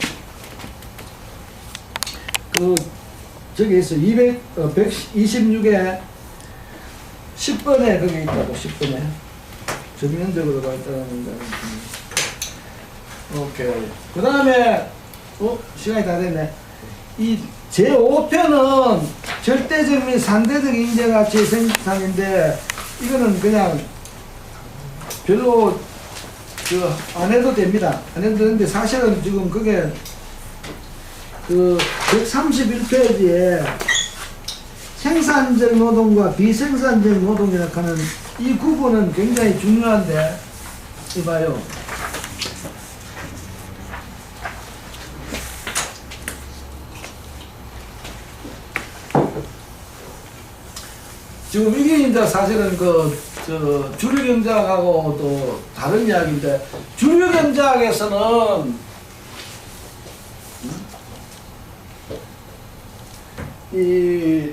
저기 있어. 126에 10번에 거기 있다고. 10번에 전면적으로 발달하는 오케이. 그 다음에 시간이 다 됐네. 이 제5편은 절대적 및 상대적 인재가치의 생산인데 이거는 그냥 별로 안 해도 됩니다. 안 해도 되는데 사실은 지금 그게 그 131페이지에 생산적 노동과 비생산적 노동이라고 하는 이 구분은 굉장히 중요한데 이봐요. 지금 이게 이제 사실은 주류경제학하고 또 다른 이야기인데, 주류경제학에서는 이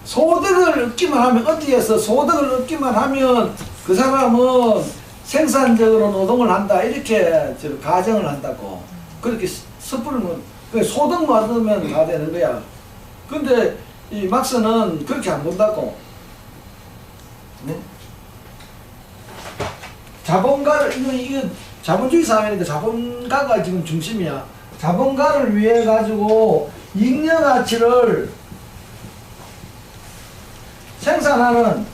소득을 얻기만 하면, 어디에서 소득을 얻기만 하면 그 사람은 생산적으로 노동을 한다, 이렇게 가정을 한다고. 그렇게 섣부르면 소득만 얻으면 다 되는 거야. 근데 이 막스는 그렇게 안 본다고. 네? 자본가를, 이거 자본주의 사회니까 자본가가 지금 중심이야. 자본가를 위해 가지고 잉여가치를 생산하는,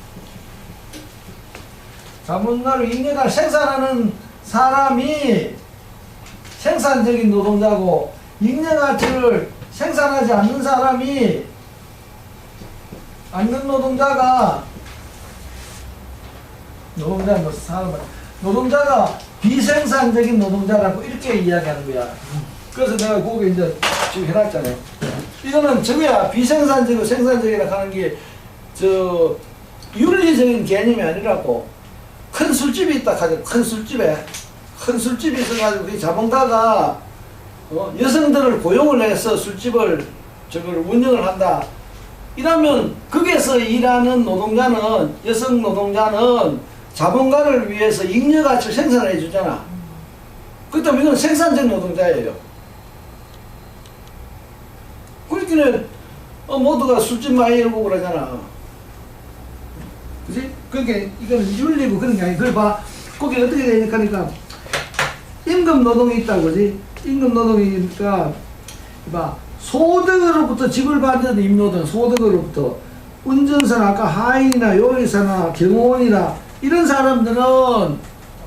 자본가를 잉여가치를 생산하는 사람이 생산적인 노동자고, 잉여가치를 생산하지 않는 사람이, 않는 노동자가, 노동자가 비생산적인 노동자라고 이렇게 이야기하는 거야. 그래서 내가 거기 이제 지금 해놨잖아요. 이거는 저거야, 비생산적이고 생산적이라고 하는 게 윤리적인 개념이 아니라고. 큰 술집이 있다 하죠. 큰 술집이 있어가지고 이 자본가가 여성들을 고용을 해서 술집을 운영을 한다. 이러면 거기에서 일하는 노동자는, 여성 노동자는 자본가를 위해서 잉여가치를 생산해 주잖아. 그렇다면 이건 생산적 노동자예요. 그렇기는 모두가 술집 많이 열고 그러잖아. 그지? 그러니까 이거는 윤리고 그런 게 아니야. 그걸 봐. 거기 어떻게 되니까, 그러니까 임금 노동이 있다고, 그지? 임금 노동이니까 봐. 소득으로부터 지불받는 임노동, 소득으로부터 운전사나 아까 하인이나 요리사나 경호원이나 이런 사람들은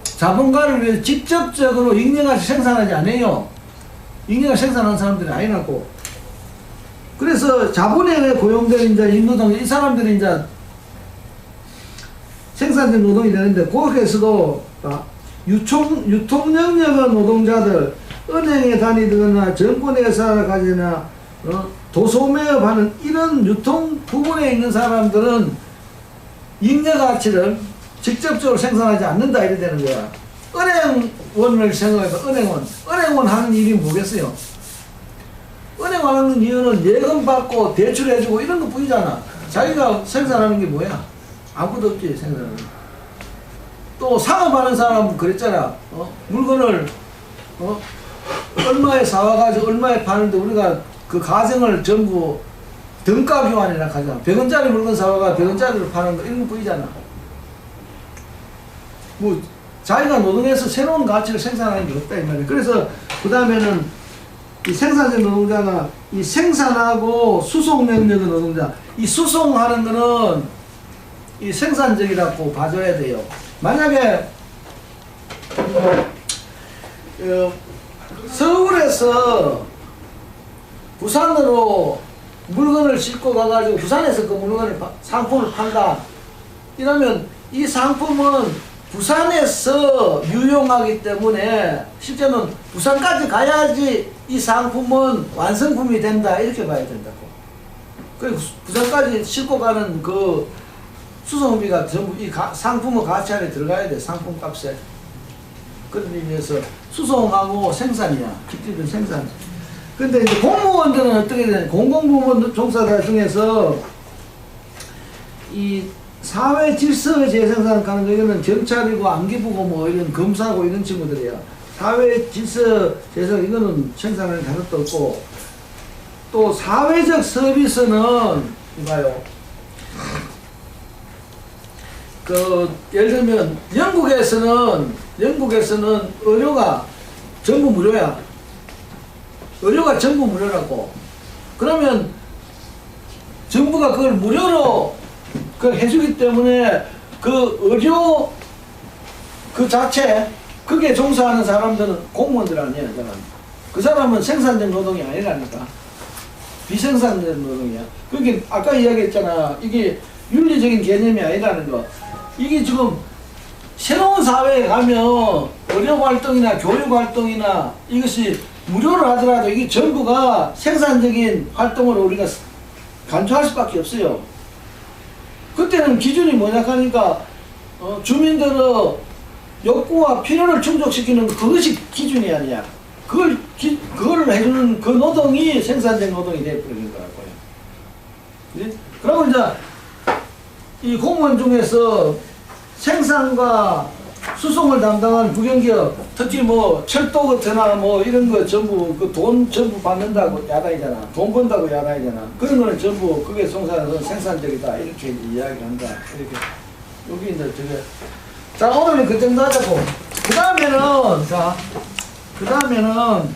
자본가를 위해 직접적으로 잉여가치 생산하지 않아요. 잉여가치 생산하는 사람들이 아니라고. 그래서 자본에 의해 고용된 이제 임노동, 이 사람들이 이제 생산적 노동이 되는데, 거기에서도 유통영역의 노동자들, 은행에 다니거나 정권회사를 가지나 도소매업하는 이런 유통 부분에 있는 사람들은 잉여가치를 직접적으로 생산하지 않는다, 이래 되는 거야. 은행원을 생각해봐. 은행원 하는 일이 뭐겠어요? 은행원 하는 이유는 예금 받고 대출해주고 이런 것 뿐이잖아. 자기가 생산하는 게 뭐야? 아무것도 없지, 생산하는 거. 또 상업하는 사람은 그랬잖아. 물건을 얼마에 사와가지고 얼마에 파는데 우리가 그 가정을 전부 등가 교환이라 하잖아. 100원짜리 물건 사와가 100원짜리로 파는 거, 이런 거 뿐이잖아. 뭐 자기가 노동해서 새로운 가치를 생산하는 게 없다, 이 말이야. 그래서 그 다음에는 이 생산적 노동자가 이 생산하고 수송 능력의 노동자, 이 수송하는 거는 이 생산적이라고 봐줘야 돼요. 만약에 서울에서 부산으로 물건을 싣고 가가지고 부산에서 그 물건을 상품을 판다. 이러면 이 상품은 부산에서 유용하기 때문에 실제는 부산까지 가야지 이 상품은 완성품이 된다, 이렇게 봐야 된다고. 그리고 부산까지 싣고 가는 그 수송비가 전부 이 상품의 가치 안에 들어가야 돼, 상품값에. 그런 의미에서 수송하고 생산이야, 직접적인 생산. 근데 이제 공무원들은 어떻게 되냐, 공공부문 종사자 중에서 이 사회 질서 재생산 가는 거, 이거는 경찰이고 안기부고 뭐 이런 검사고 이런 친구들이야. 사회 질서 재생, 이거는 생산하는 가능도 없고. 또 사회적 서비스는 이봐요. 예를 들면 영국에서는 의료가 전부 무료야. 의료가 전부 무료라고. 그러면 정부가 그걸 무료로 그 해주기 때문에 그 의료 그 자체 그게 종사하는 사람들은 공무원들 아니야. 그 사람은 생산적 노동이 아니라니까. 비생산적 노동이야. 그게 아까 이야기했잖아. 이게 윤리적인 개념이 아니라는 거. 이게 지금 새로운 사회에 가면 의료 활동이나 교육 활동이나 이것이 무료로 하더라도 이게 전부가 생산적인 활동으로 우리가 간주할 수밖에 없어요. 그때는 기준이 뭐냐하니까 주민들의 욕구와 필요를 충족시키는 그것이 기준이 아니야. 그거를 해주는 그 노동이 생산적 노동이 되어버리는 거라고요. 네? 그러면 이제 이 공무원 중에서 생산과 수송을 담당하는 국영기업, 특히 뭐 철도 같으나 뭐 이런 거 전부 그 돈 전부 받는다고 야단이잖아. 돈 번다고 야단이잖아. 그런 거는 전부 그게 송사는 생산적이다. 이렇게 이야기를 한다. 이렇게. 여기 이제 저게. 자, 오늘은 그 정도 하자고. 그 다음에는